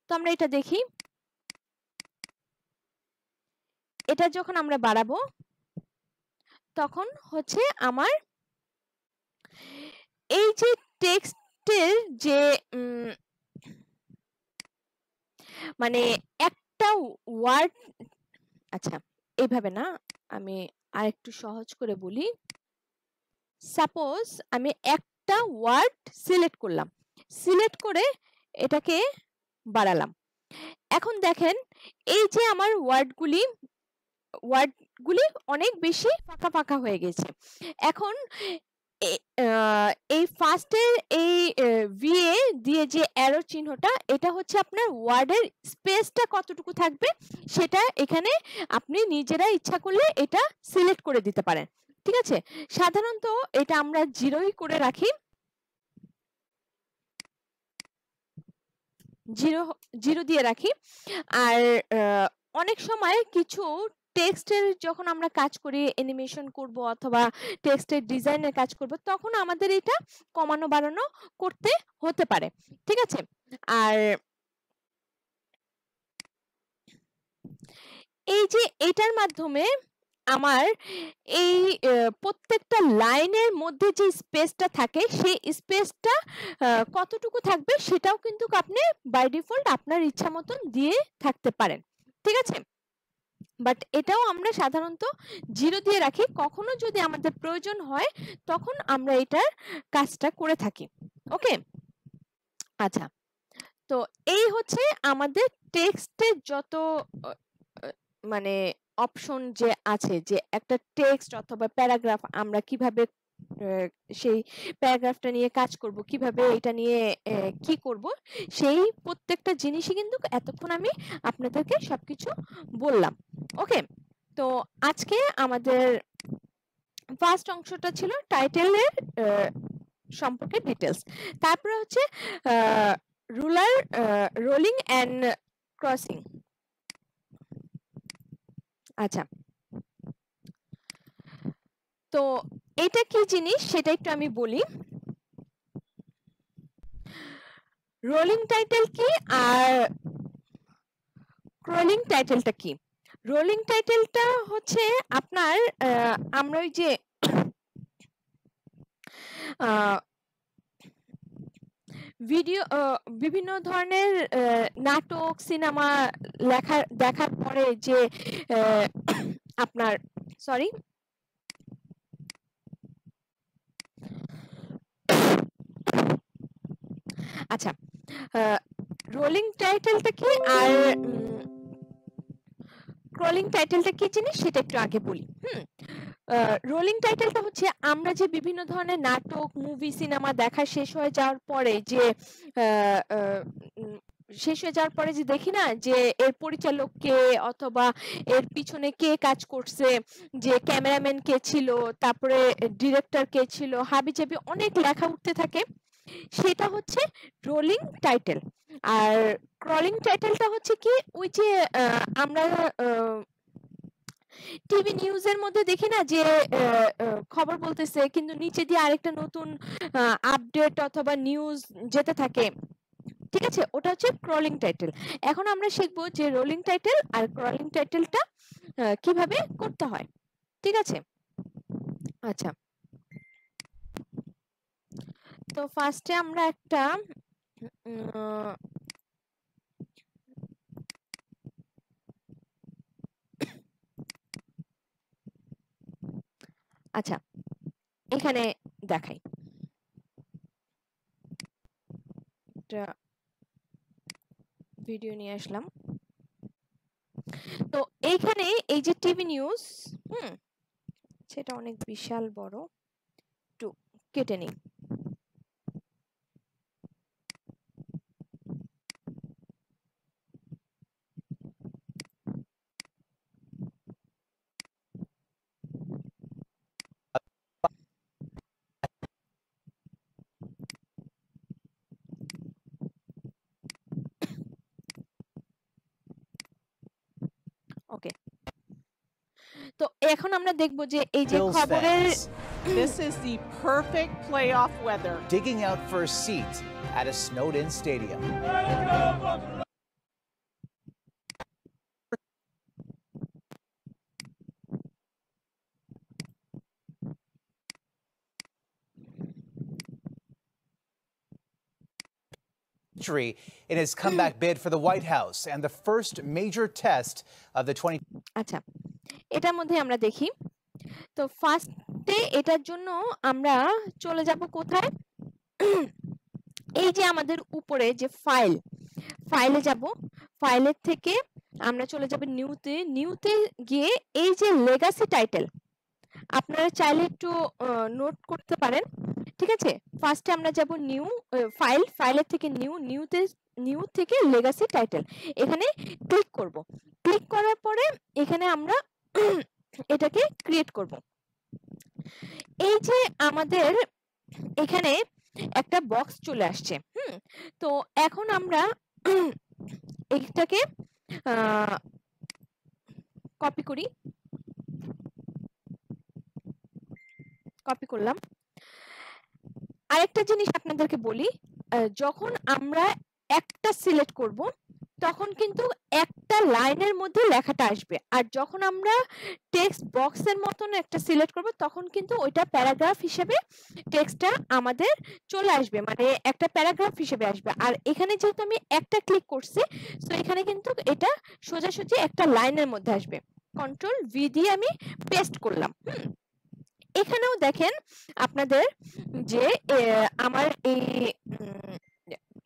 তো আমরা এটা দেখি। এটা যখন আমরা বাড়াবো তখন হচ্ছে আমার এই যে টেক্সটের যে মানে একটা ওয়ার্ড, আচ্ছা এইভাবে না, আমি আরেকটু সহজ করে বলি। সাপোজ আমি একটা ওয়ার্ড সিলেক্ট করলাম, সিলেক্ট করে এটাকে বাড়ালাম। এখন দেখেন এই যে আমার ওয়ার্ডগুলি অনেক বেশি ফাঁকা ফাঁকা হয়ে গেছে। এখন এই ফার্স্টের এই ভিএ দিয়ে যে অ্যারো চিহ্নটা, এটা হচ্ছে আপনার ওয়ার্ডের স্পেসটা কতটুকু থাকবে সেটা এখানে আপনি নিজেরা ইচ্ছা করলে এটা সিলেক্ট করে দিতে পারেন। ঠিক আছে, সাধারণত এটা আমরা 0ই করে রাখি, 0 দিয়ে রাখি। আর অনেক সময় কিছু টেক্সটের যখন আমরা কাজ করি, অ্যানিমেশন করব অথবা টেক্সটের ডিজাইনের কাজ করব, তখন আমাদের এটা কমানো বাড়ানো করতে হতে পারে। ঠিক আছে, আর এই যে এটার মাধ্যমে আমার এই প্রত্যেকটা লাইনের মধ্যে যে স্পেসটা থাকে সেই স্পেসটা কতটুকু থাকবে সেটাও কিন্তু আপনি বাই ডিফল্ট আপনার ইচ্ছা মতন দিয়ে থাকতে পারেন। ঠিক আছে, বাট এটাও আমরা সাধারণত 0 দিয়ে রাখি, কখনো যদি আমাদের প্রয়োজন হয় তখন আমরা এটার কাজটা করে থাকি। ওকে, আচ্ছা, তো এই হচ্ছে আমাদের টেক্সটের যত মানে অপশন যে আছে, যে একটা টেক্সট অথবা প্যারাগ্রাফ আমরা কিভাবে সেই প্যারাগ্রাফটা নিয়ে কাজ করব, কিভাবে এটা নিয়ে কি করব, সেই প্রত্যেকটা জিনিসই কিন্তু এতক্ষণ আমি আপনাদেরকে সবকিছু বললাম। ওকে, তো আজকে আমাদের ফার্স্ট অংশটা ছিল টাইটেলের সম্পর্কে ডিটেলস, তারপরে হচ্ছে রুলার রোলিং এন্ড ক্রসিং। আচ্ছা, তো এটা কি জিনিস সেটা একটু আমি বলি। রোলিং টাইটেল কি আর ক্রলিং টাইটেলটা কি? রোলিং টাইটেলটা হচ্ছে আপনার আমরা ওই যে ভিডিও বিভিন্ন ধরনের নাটক সিনেমা দেখার পরে যে আপনার সরি আচ্ছা, রোলিং টাইটেলটা কি আর ক্রলিং টাইটেলটা কি জিনিস সেটা একটু আগে বলি। রোলিং টাইটেলটা হচ্ছে আমরা যে বিভিন্ন ধরনের নাটক মুভি সিনেমা দেখা শেষ হয়ে যাওয়ার পরে যে দেখি না যে এর পরিচালক কে অথবা এর পিছনে কে কাজ করছে, যে ক্যামেরাম্যান কে ছিল, তারপরে ডিরেক্টর কে ছিল, হাবিজাবি অনেক লেখা উঠতে থাকে, সেটা হচ্ছে রোলিং টাইটেল। আর ক্রলিং টাইটেলটা হচ্ছে কি ওই যে আমরা টিভি নিউজের মধ্যে দেখি না যে খবর বলতেছে কিন্তু নিচে দিয়ে আরেকটা নতুন আপডেট অথবা নিউজ যেতে থাকে। ঠিক আছে, ওটা হচ্ছে ক্রলিং টাইটেল। এখন আমরা শিখবো যে রোলিং টাইটেল আর ক্রলিং টাইটেলটা কিভাবে করতে হয়। ঠিক আছে, আচ্ছা, তো ফার্স্টে আমরা একটা আচ্ছা এখানে দেখাই একটা ভিডিও নিয়ে আসলাম। তো এইখানে এই যে টিভি নিউজ, সেটা অনেক বিশাল বড়, একটু কেটে নিই। ওকে, তো এখন আমরা দেখব যে এই যে Bills খবরের fans, this is the perfect playoff weather. Digging out for a seat at a snowed-in stadium. In his comeback bid for the White House and the first major test of the 20 আচ্ছা এটার মধ্যে আমরা দেখি। তো ফার্স্টে এটার জন্য আমরা চলে যাব কোথায়, এই যে আমাদের উপরে যে ফাইলে যাব, ফাইলের থেকে আমরা চলে যাব নিউতে গিয়ে এই যে লেগাসি টাইটেল আপনারা চাইলে একটু নোট করতে পারেন। ঠিক আছে, ফার্স্টে আমরা যাব নিউ ফাইলের থেকে নিউ থেকে লেগাসি টাইটেল, এখানে ক্লিক করব। ক্লিক করার পরে এখানে আমরা এটাকে ক্রিয়েট করব। এই যে আমাদের এখানে একটা বক্স চলে আসছে। তো এখন আমরা এইটাকে কপি করি, কপি করলাম। আরেকটা জিনিস আপনাদেরকে বলি, যখন আমরা একটা সিলেক্ট করব তখন কিন্তু একটা লাইনের মধ্যে লেখাটা আসবে, আর যখন আমরা টেক্সট বক্সের মতন একটা সিলেক্ট করব তখন কিন্তু ওইটা প্যারাগ্রাফ হিসেবে টেক্সটটা আমাদের চলে আসবে, মানে একটা প্যারাগ্রাফ হিসেবে আসবে। আর এখানে যেহেতু আমি একটা ক্লিক করছি, তো এখানে কিন্তু এটা সোজাসুজি একটা লাইনের মধ্যে আসবে। কন্ট্রোল ভি দিয়ে আমি পেস্ট করলাম। এখানেও দেখেন আপনাদের যে আমার এই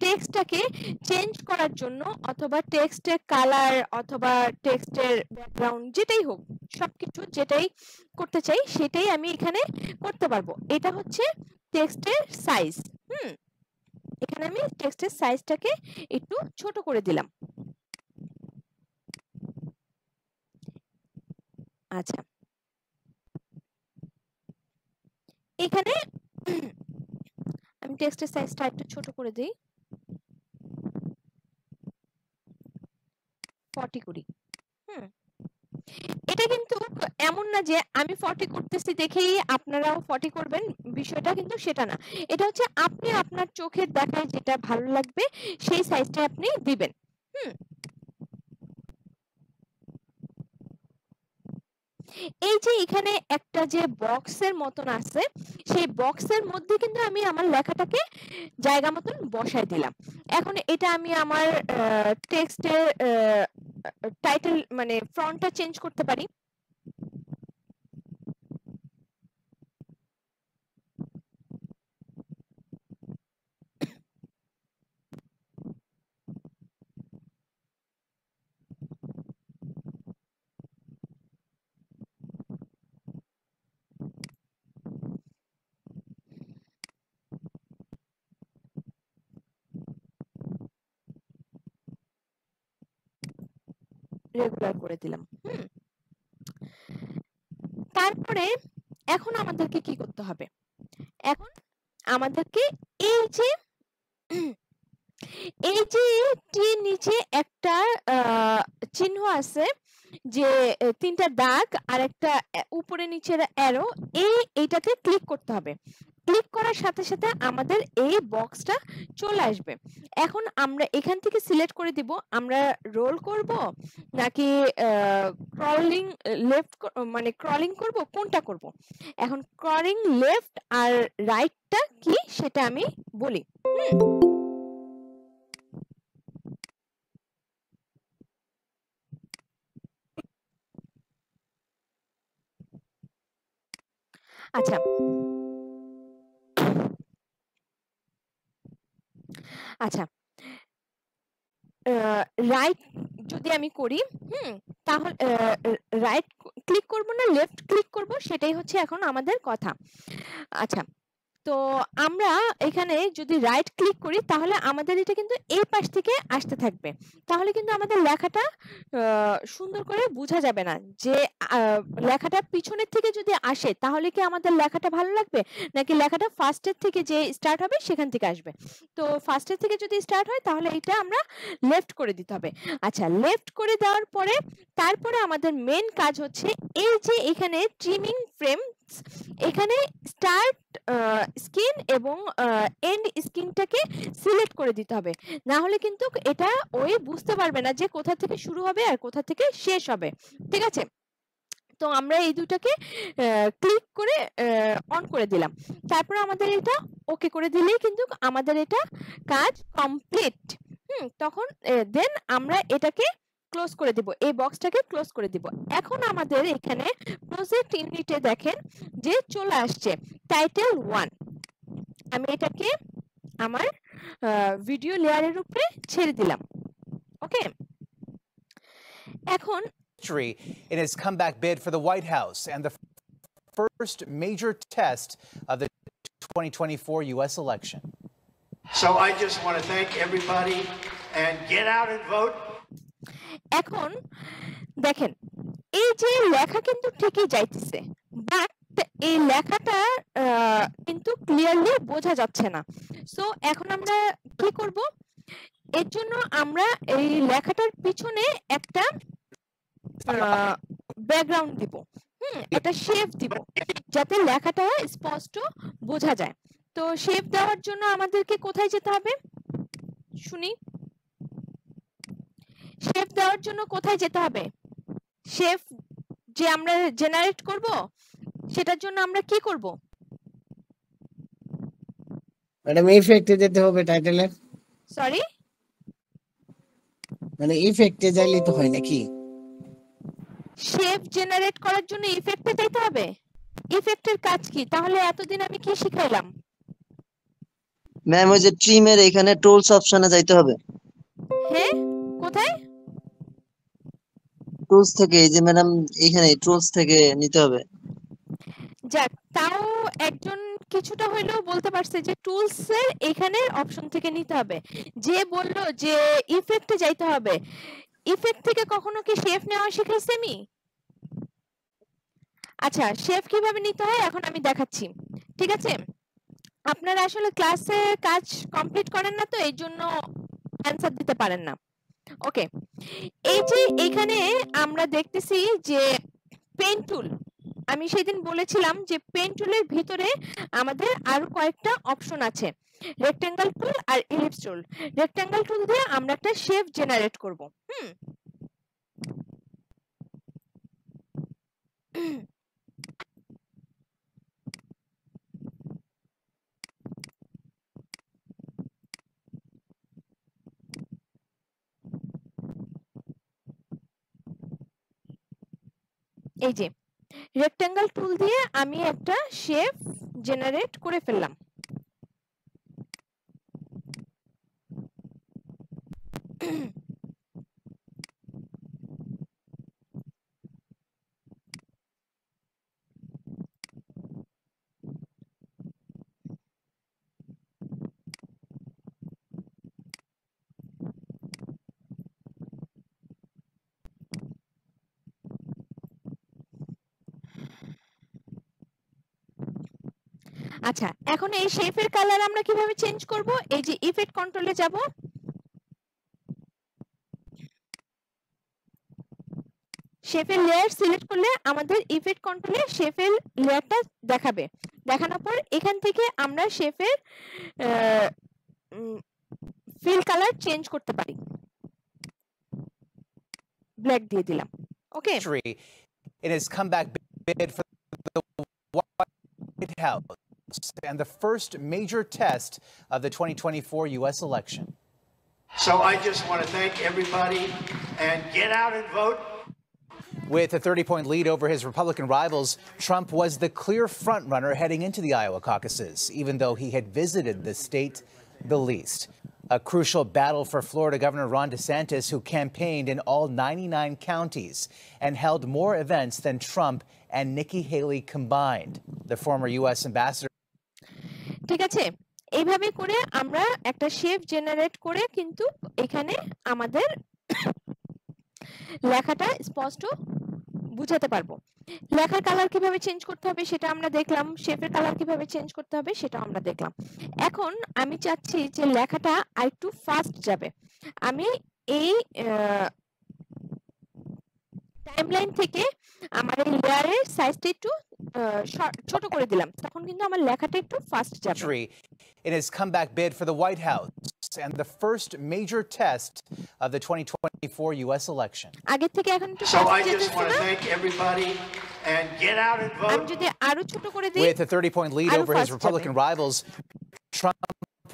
টেক্সটটাকে চেঞ্জ করার জন্য অথবা টেক্সটের কালার অথবা টেক্সটের ব্যাকগ্রাউন্ড যেটাই হোক, সবকিছু যেটাই করতে চাই সেটাই আমি এখানে করতে পারবো। এটা হচ্ছে টেক্সটের সাইজ। এখানে আমি টেক্সটের সাইজটাকে একটু ছোট করে দিলাম। আচ্ছা, এখানে আমি টেক্সটের সাইজটা একটু ছোট করে দিই, 40 করি। এটা কিন্তু এমন না যে আমি 40 করতেছি দেখেই আপনারাও 40 করবেন, বিষয়টা কিন্তু সেটা না। এটা হচ্ছে আপনি আপনার চোখের দেখায় যেটা ভালো লাগবে সেই সাইজটা আপনি দিবেন। এই যে এখানে একটা যে বক্সের মতন আছে, সেই বক্সের মধ্যে কিন্তু আমি আমার লেখাটাকে জায়গা মতন বসাই দিলাম। এখন এটা আমি আমার টেক্সটের টাইটেল মানে ফন্টটা চেঞ্জ করতে পারি। রেগুলার করে দিলাম। তারপরে এখন আমাদেরকে কি করতে হবে? এখন আমাদেরকে এই যে টির নিচে একটা চিহ্ন আছে যে তিনটা দাগ আর একটা উপরে নিচের অ্যারো, এইটাতে ক্লিক করতে হবে। ক্লিক করার সাথে সাথে আমাদের এই বক্সটা চলে আসবে। এখন আমরা এখান থেকে সিলেক্ট করে দিব আমরা রোল করব নাকি ক্রলিং লেফট, মানে ক্রলিং করব, কোনটা করব। এখন ক্রলিং লেফট আর রাইটটা কি সেটা আমি বলি। আচ্ছা, আচ্ছা, রাইট যদি আমি করি, তাহলে রাইট ক্লিক করব না লেফট ক্লিক করব, সেটাই হচ্ছে এখন আমাদের কথা। আচ্ছা, তো আমরা এখানে যদি রাইট ক্লিক করি তাহলে আমাদের এটা কিন্তু এই পাশ থেকে আসতে থাকবে, তাহলে কিন্তু আমাদের লেখাটা সুন্দর করে বোঝা যাবে না। যে লেখাটা পিছনের থেকে যদি আসে তাহলে কি আমাদের লেখাটা ভালো লাগবে, নাকি লেখাটা ফার্স্টের থেকে যে স্টার্ট হবে সেখান থেকে আসবে। তো ফার্স্টের থেকে যদি স্টার্ট হয় তাহলে এটা আমরা লেফট করে দিতে হবে। আচ্ছা, লেফট করে দেওয়ার পরে তারপরে আমাদের মেন কাজ হচ্ছে এই যে এখানে ট্রিমিং ফ্রেম, এখানে স্টার্ট স্ক্রিন এবং এন্ড স্ক্রিনটাকে সিলেক্ট করে দিতে হবে, না হলে কিন্তু এটা ওই বুঝতে পারবে না যে কোথা থেকে শুরু হবে আর কোথা থেকে শেষ হবে। ঠিক আছে, তো আমরা এই দুটাকে ক্লিক করে অন করে দিলাম। তারপর আমাদের এটা ওকে করে দিলেই কিন্তু আমাদের এটা কাজ কমপ্লিট। তখন দেন আমরা এটাকে ক্লোজ করে দিব, এই বক্সটাকে ক্লোজ করে দিব। এখন আমাদের এখানে প্রজেক্ট ইউনিটে দেখেন যে চলে আসছে টাইটেল 1। আমি এটাকে আমার ভিডিও লেয়ারের উপরে ছেড়ে দিলাম। ওকে, এখন in his comeback bid for the White House and the first major test of the 2024 U.S. election. So I just want to thank everybody and get out and vote. এখন দেখেন এই যে লেখা কিন্তু ঠিকই যাইতেছে, বাট এই লেখাটা কিন্তু ক্লিয়ারলি বোঝা যাচ্ছে না। সো এখন আমরা কি করব, এর জন্য আমরা এই লেখাটার পিছনে একটা ব্যাকগ্রাউন্ড দিব, একটা শেপ দিব যাতে লেখাটা স্পষ্ট বোঝা যায়। তো শেপ দেওয়ার জন্য আমাদেরকে কোথায় যেতে হবে শুনি? শেপ দেওয়ার জন্য কোথায় যেতে হবে? শেপ যে আমরা জেনারেট করব সেটার জন্য আমরা কি করব? ম্যাডাম ইফেক্টে যেতে হবে টাইটেলের, সরি, মানে ইফেক্টে যাইলে তো হয় নাকি? শেপ জেনারেট করার জন্য ইফেক্টে যাইতে হবে। ইফেক্টের কাজ কি? তাহলে এতদিন আমি কি শিখাইলাম? ম্যাম ওই যে ট্রিমের এখানে টুলস অপশনে যাইতে হবে। হ্যাঁ, কোথায়? টুলস থেকে, এই যে ম্যাডাম এখানে টুলস থেকে নিতে হবে। যাক, তাও একজন কিছুটা হইলেও বলতে পারছে যে টুলস এর এখানে অপশন থেকে নিতে হবে। যে বলল যে ইফেক্টে যাইতে হবে, ইফেক্ট থেকে কখনো কি শেপ নেওয়া শিখাইছি আমি? আচ্ছা, শেপ কিভাবে নিতে হয় এখন আমি দেখাচ্ছি, ঠিক আছে? আপনারা আসলে ক্লাসে কাজ কমপ্লিট করেন না, তো এই জন্য অ্যানসার দিতে পারেন না। ওকে, এই যে এখানে আমরা দেখতেছি যে পেন টুল, আমি সেদিন বলেছিলাম যে পেন টুলের ভিতরে আমাদের আরো কয়েকটা অপশন আছে, রেক্টেঙ্গেল টুল আর ইলিপস টুল। রেক্টেঙ্গেল টুল দিয়ে আমরা একটা শেপ জেনারেট করব। এই যে রেক্টেঙ্গেল টুল দিয়ে আমি একটা শেপ জেনারেট করে ফেললাম। আচ্ছা, এখন এই শেপের কালার আমরা কিভাবে চেঞ্জ করব? এই যে ইফেক্ট কন্ট্রোলে যাব, শেপের লেয়ার সিলেক্ট করলে আমাদের ইফেক্ট কন্ট্রোলে শেপের লেয়ারটা দেখাবে। দেখানোর পর এখান থেকে আমরা শেপের ফিল কালার চেঞ্জ করতে পারি। ব্ল্যাক দিয়ে দিলাম। ওকে, in his comeback bid for the White House and the first major test of the 2024 U.S. election. So I just want to thank everybody and get out and vote. With a 30-point lead over his Republican rivals, Trump was the clear frontrunner heading into the Iowa caucuses, even though he had visited the state the least. A crucial battle for Florida Governor Ron DeSantis, who campaigned in all 99 counties and held more events than Trump and Nikki Haley combined. The former U.S. ambassador. ঠিক আছে, এইভাবে করে আমরা একটা shape generate করে কিন্তু এখানে আমাদের লেখাটা স্পষ্ট বুঝাতে পারবো। লেখার কালার কিভাবে চেঞ্জ করতে হবে সেটা আমরা দেখলাম, শেপের কালার কিভাবে চেঞ্জ করতে হবে সেটা আমরা দেখলাম। এখন আমি চাচ্ছি যে লেখাটা আরেকটু ফাস্ট যাবে। আমি এই টাইমলাইন থেকে আমার এই লেয়ারের সাইজটা একটু ছোট করে দিলাম, তখন কিন্তু আমার লেখাটা একটু ফাস্ট যাবে। In his comeback bid for the White House and the first major test of the 2024 U.S. election. আগে থেকে এখন একটু So I just want to thank everybody and get out and vote. আমি যদি আরো ছোট করে দিই, With a 30-point lead over his Republican rivals, Trump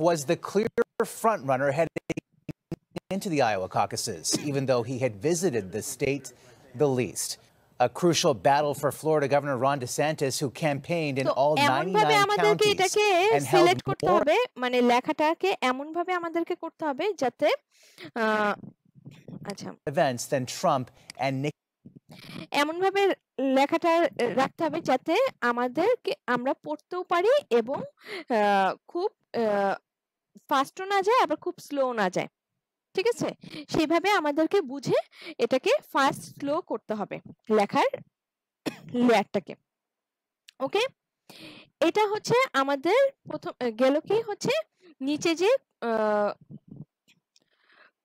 was the clear frontrunner heading into the Iowa caucuses, even though he had visited the state the least. A crucial battle for Florida Governor Ron DeSantis, who campaigned in all 99 counties and held more মানে লেখাটাকে এমন ভাবে আমাদেরকে করতে হবে যাতে আচ্ছা events than Trump and Nikki. এমন ভাবে লেখাটা রাখতে হবে যাতে আমাদেরকে আমরা পড়তেও পারি এবং খুব ফাস্টও না যায় আবার খুব স্লো না যায়। ঠিক আছে, সেইভাবে আমাদেরকে বুঝে এটাকে ফাস্ট স্লো করতে হবে লেখার লেয়ারটাকে। ওকে, এটা হচ্ছে আমাদের প্রথম গেল কি হচ্ছে নিচে যে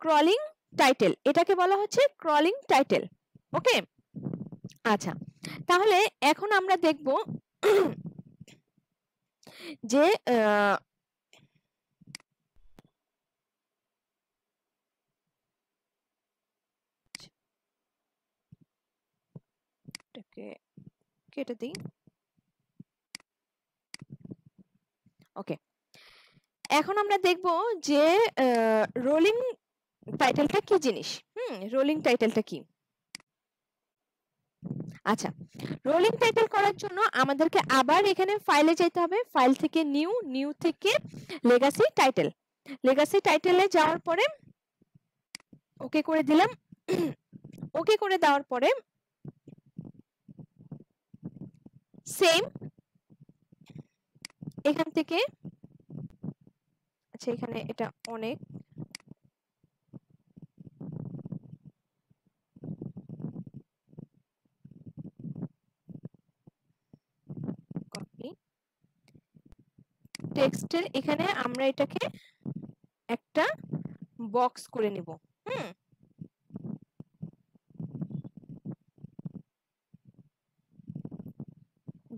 ক্রলিং টাইটেল, এটাকে বলা হচ্ছে ক্রলিং টাইটেল। ওকে, আচ্ছা, তাহলে এখন আমরা দেখব যে এটাকে কেটে দিই। ওকে, এখন আমরা দেখব যে রোলিং টাইটেলটা কি জিনিস। রোলিং টাইটেলটা কি? আচ্ছা, রোলিং টাইটেল করার জন্য আমাদেরকে আবার এখানে ফাইলে যেতে হবে, ফাইল থেকে নিউ থেকে লেগাসি টাইটেল। লেগাসি টাইটেলে যাওয়ার পরে ওকে করে দিলাম। ওকে করে দেওয়ার পরে সেম এখান থেকে, আচ্ছা এখানে এটা অনেক, কপি টেক্সটের এখানে আমরা এটাকে একটা বক্স করে নিব।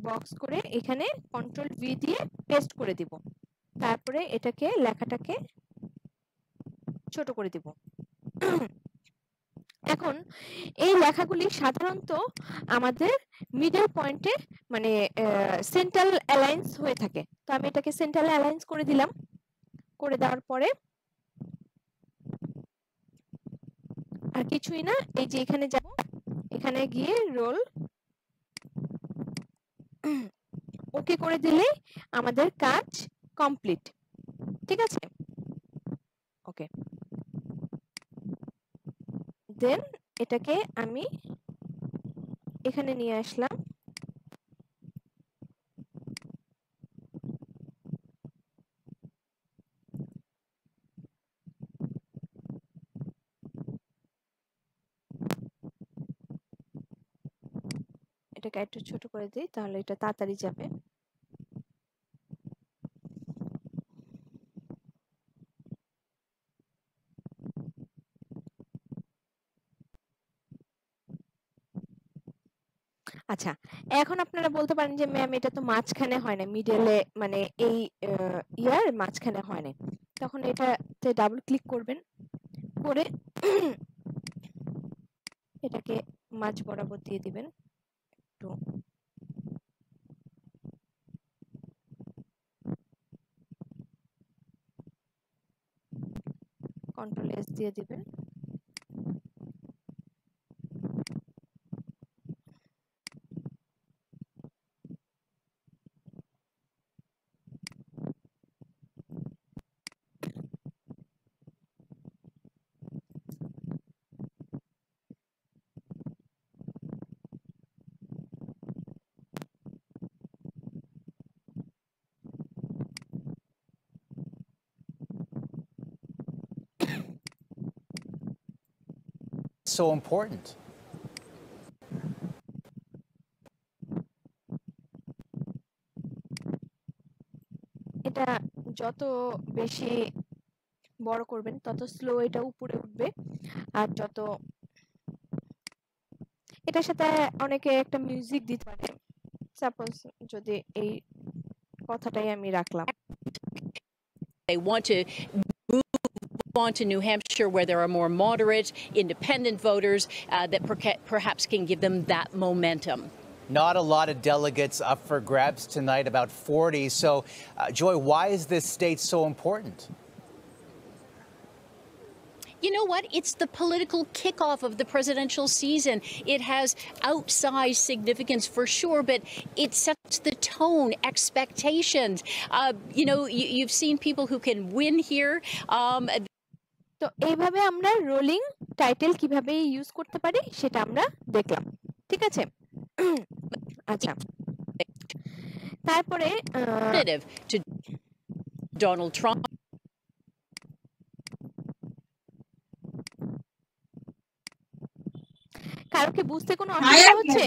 বক্স করে এখানে কন্ট্রোল ভি দিয়ে পেস্ট করে দিব। তারপরে এটাকে লেখাটাকে ছোট করে দিব। এখন এই লেখাগুলি সাধারণত আমাদের মিডল পয়েন্টে মানে সেন্ট্রাল অ্যালাইন্স হয়ে থাকে। তো আমি এটাকে সেন্ট্রাল অ্যালাইন্স করে দিলাম। করে দেওয়ার পরে আর কিছুই না, এই যে এখানে যাব, এখানে গিয়ে রোল ওকে করে দিলে আমাদের কাজ কমপ্লিট। ঠিক আছে, ওকে। দেন এটাকে আমি এখানে নিয়ে আসলাম। এটাকে একটু ছোট করে দিই, তাহলে এটা তাড়াতাড়ি যাবে। আচ্ছা, এখন আপনারা বলতে পারেন যে ম্যাম এটা তো মাঝখানে হয় না, মিডলে মানে এই ইয়ার মাঝখানে হয় না। তখন এটাতে ডাবল ক্লিক করবেন, করে এটাকে মাঝ বরাবর দিয়ে দিবেন। একটু কন্ট্রোল এস দিয়ে দিবেন। So important. এটা যত বেশি বড় করবেন তত স্লো এটা উপরে উঠবে। আর যত এটার সাথে অনেকে একটা মিউজিক দিতে পারে। সাপোজ যদি এই কথাটাই আমি রাখলাম। They want to move on to New Hampshire, where there are more moderate, independent voters that perhaps can give them that momentum. Not a lot of delegates up for grabs tonight, about 40. So, Joy, why is this state so important? You know what? It's the political kickoff of the presidential season. It has outsized significance for sure, but it sets the tone, expectations. You've seen people who can win here. তো এইভাবে আমরা rolling title কিভাবে use করতে পারি সেটা আমরা দেখলাম। ঠিক আছে, আচ্ছা তারপরে to Donald Trump. কারো কি বুঝতে কোনো অসুবিধা হচ্ছে?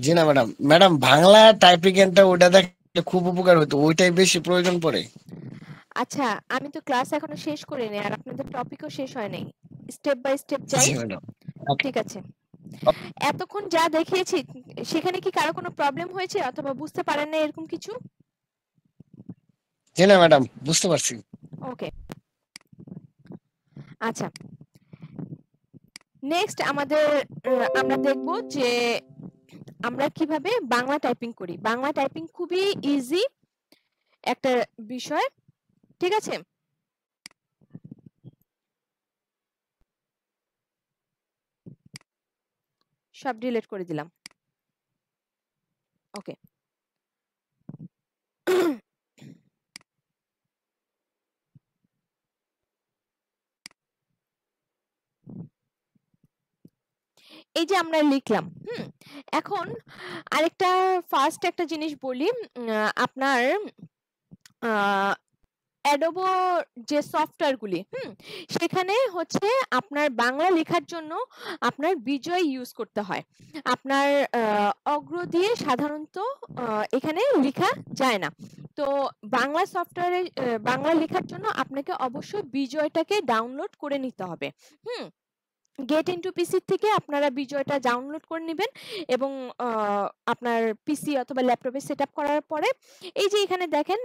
জি না ম্যাডাম বাংলা টাইপিংটা ওটা দেখলে খুব উপকার হতো, ওইটাই বেশি প্রয়োজন পড়ে। আচ্ছা, আমি তো ক্লাস এখনো শেষ করিনি আর আপনাদের টপিকও শেষ হয় নাই। স্টেপ বাই স্টেপ যাই। ঠিক আছে, এতক্ষণ যা দেখিয়েছি সেখানে কি কারো কোনো প্রবলেম হয়েছে অথবা বুঝতে পারেন না এরকম কিছু? জি না ম্যাডাম, বুঝতে পারছি। ওকে, আচ্ছা, নেক্সট আমাদের আমরা দেখব যে আমরা কিভাবে বাংলা টাইপিং করি। বাংলা টাইপিং খুবই ইজি একটা বিষয়, ঠিক আছে? সব ডিলিট করে দিলাম। ওকে, এই যে আমরা লিখলাম, এখন আরেকটা ফার্স্ট একটা জিনিস বলি, আপনার অ্যাডোবো যে সফটওয়্যার গুলি, সেখানে হচ্ছে আপনার বাংলা লেখার জন্য আপনার বিজয় ইউজ করতে হয়। আপনার অগ্র দিয়ে সাধারণত এখানে লেখা যায় না। তো বাংলা সফটওয়্যারে বাংলা লেখার জন্য আপনাকে অবশ্যই বিজয়টাকে ডাউনলোড করে নিতে হবে। গেট ইনটু পিসি থেকে আপনারা বিজয়টা ডাউনলোড করে নেবেন এবং আপনার পিসি অথবা ল্যাপটপে সেটআপ করার পরে এই যে এখানে দেখেন,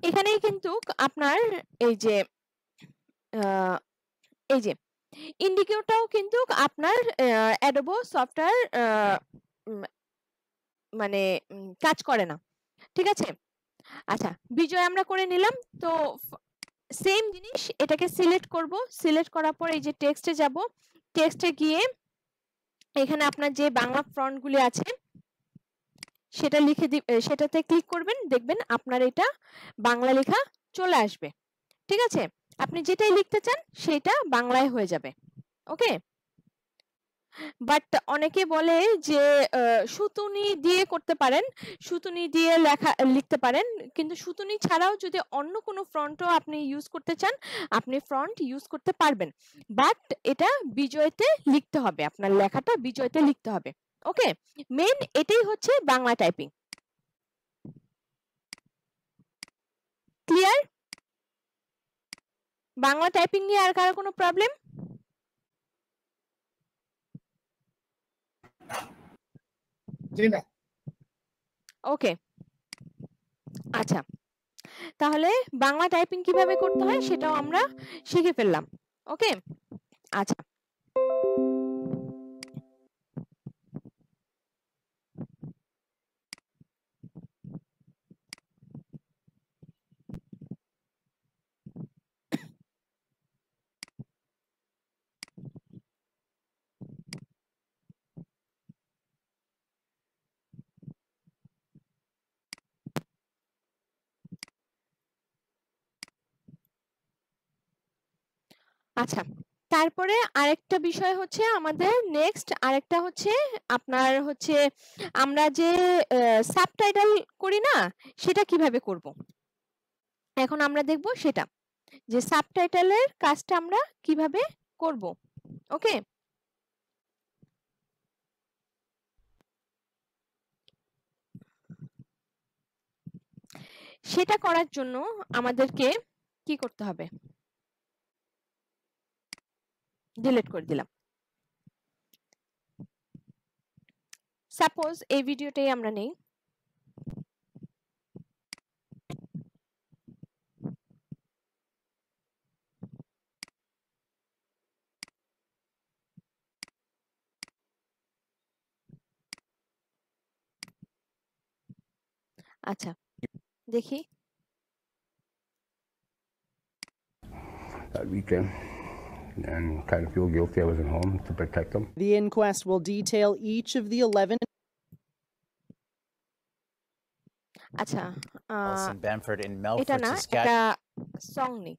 এখানেই কিন্তু আপনার এই যে ইন্ডিকেটরটাও কিন্তু আপনার অ্যাডোবো সফটওয়্যার মানে কাজ করে না, ঠিক আছে? আচ্ছা, বিজয় আমরা করে নিলাম। তো সেম জিনিস, এটাকে সিলেক্ট করব, সিলেক্ট করার পর এই যে টেক্সটে যাব, টেক্সটে গিয়ে এখানে আপনার যে বাংলা ফন্টগুলি আছে সেটা লিখে সেটাতে ক্লিক করবেন, দেখবেন আপনার এটা বাংলা লেখা চলে আসবে, ঠিক আছে? আপনি যেটাই লিখতে চান সেটা বাংলায় হয়ে যাবে। ওকে, বাট অনেকে বলে যে সুতুনি দিয়ে করতে পারেন, সুতুনি দিয়ে লিখতে পারেন, কিন্তু সুতুনি ছাড়াও যদি অন্য কোনো ফন্টও আপনি ইউজ করতে চান আপনি ফন্ট ইউজ করতে পারবেন, বাট এটা বিজয়তে লিখতে হবে, আপনার লেখাটা বিজয়তে লিখতে হবে। ওকে, মেন এটাই হচ্ছে Bangla typing. Clear? Bangla typing নিয়ে আর কারো কোনো প্রবলেম? জি না। ওকে, আচ্ছা, তাহলে বাংলা টাইপিং কিভাবে করতে হয় সেটাও আমরা শিখে ফেললাম। ওকে, আচ্ছা, আচ্ছা, তারপরে আরেকটা বিষয় হচ্ছে আমাদের নেক্সট আরেকটা হচ্ছে আপনার হচ্ছে আমরা যে সাবটাইটেল করি না সেটা কিভাবে করব, এখন আমরা দেখব সেটা, যে সাবটাইটেলের কাজটা আমরা কিভাবে করব। ওকে, সেটা করার জন্য আমাদেরকে কি করতে হবে? ডিলিট করে দিলাম। সাপোজ এই ভিডিওটাই আমরা নেই, আচ্ছা দেখি, that weekend and kind of feel guilty I wasn't home to protect them. The inquest will detail each of the 11. আচ্ছা, Alison Benford in এটা Melfort, না, Saskatchewan. একটা সং নেই।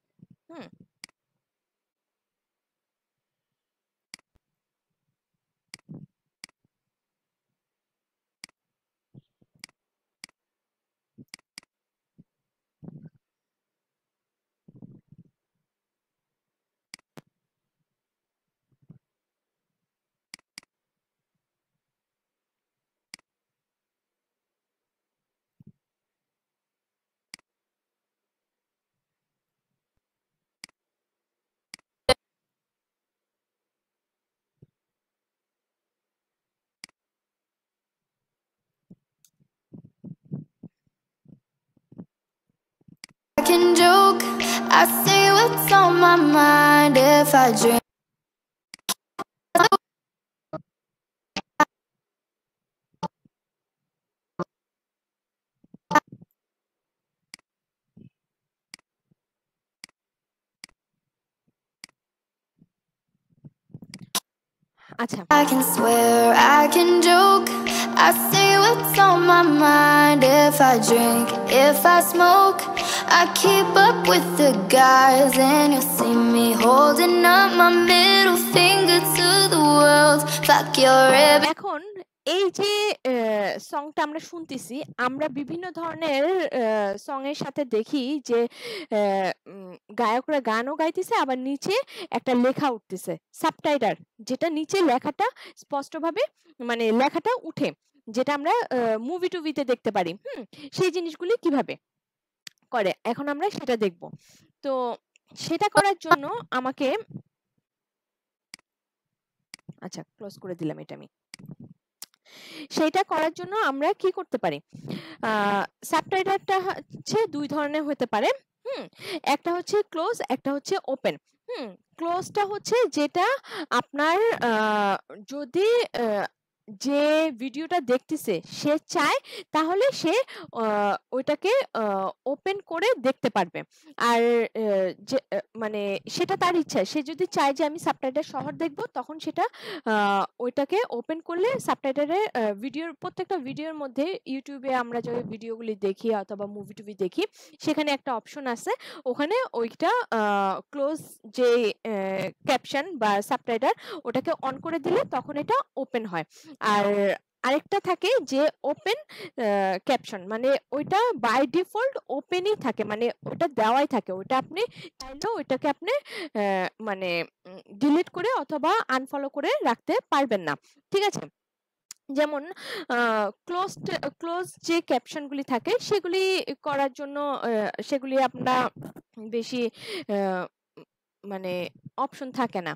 I say what's on my mind if I drink. আচ্ছা I can swear, I can joke. I say what's on my mind if I drink, if I smoke. I keep up with the guys and you'll see me holding up my middle finger to the world. Fuck your every. এখন এই যে সংটা আমরা শুনতেছি, আমরা বিভিন্ন ধরনের song এর সাথে দেখি যে গায়করা গানও গাইতেছে, আবার নিচে একটা লেখা উঠতেছে সাবটাইটাল, যেটা নিচে লেখাটা স্পষ্টভাবে মানে লেখাটা উঠে, যেটা আমরা মুভি টুভিতে দেখতে পারি। সেই জিনিসগুলি কিভাবে করে এখন আমরা সেটা দেখব। তো সেটা করার জন্য আমাকে, আচ্ছা ক্লোজ করে দিলাম এটা আমি। সেটা করার জন্য আমরা কি করতে পারি, সাবটাইটেলটা হচ্ছে দুই ধরনের হতে পারে। একটা হচ্ছে ক্লোজ, একটা হচ্ছে ওপেন। ক্লোজটা হচ্ছে যেটা আপনার যদি যে ভিডিওটা দেখতেছে সে চায় তাহলে সে ওইটাকে ওপেন করে দেখতে পারবে, আর যে মানে সেটা তার ইচ্ছা। সে যদি চায় যে আমি সাবটাইটেল সহ দেখব, তখন সেটা ওইটাকে ওপেন করলে সাবটাইটেলের ভিডিওর প্রত্যেকটা ভিডিওর মধ্যে, ইউটিউবে আমরা যে ভিডিওগুলি দেখি অথবা মুভি টুভি দেখি, সেখানে একটা অপশন আছে, ওখানে ওইটা ক্লোজ যে ক্যাপশন বা সাবটাইটেল ওটাকে অন করে দিলে তখন এটা ওপেন হয়। আর আরেকটা থাকে যে ওপেন ক্যাপশন, মানে ওইটা বাই ডিফল্ট ওপেনই থাকে, মানে ওটা দেওয়াই থাকে, ওটা আপনি চাইলেও ওইটাকে আপনি মানে ডিলিট করে অথবা আনফলো করে রাখতে পারবেন না, ঠিক আছে। যেমন ক্লোজ যে ক্যাপশনগুলি থাকে সেগুলি করার জন্য সেগুলি আমরা বেশি মানে অপশন থাকে না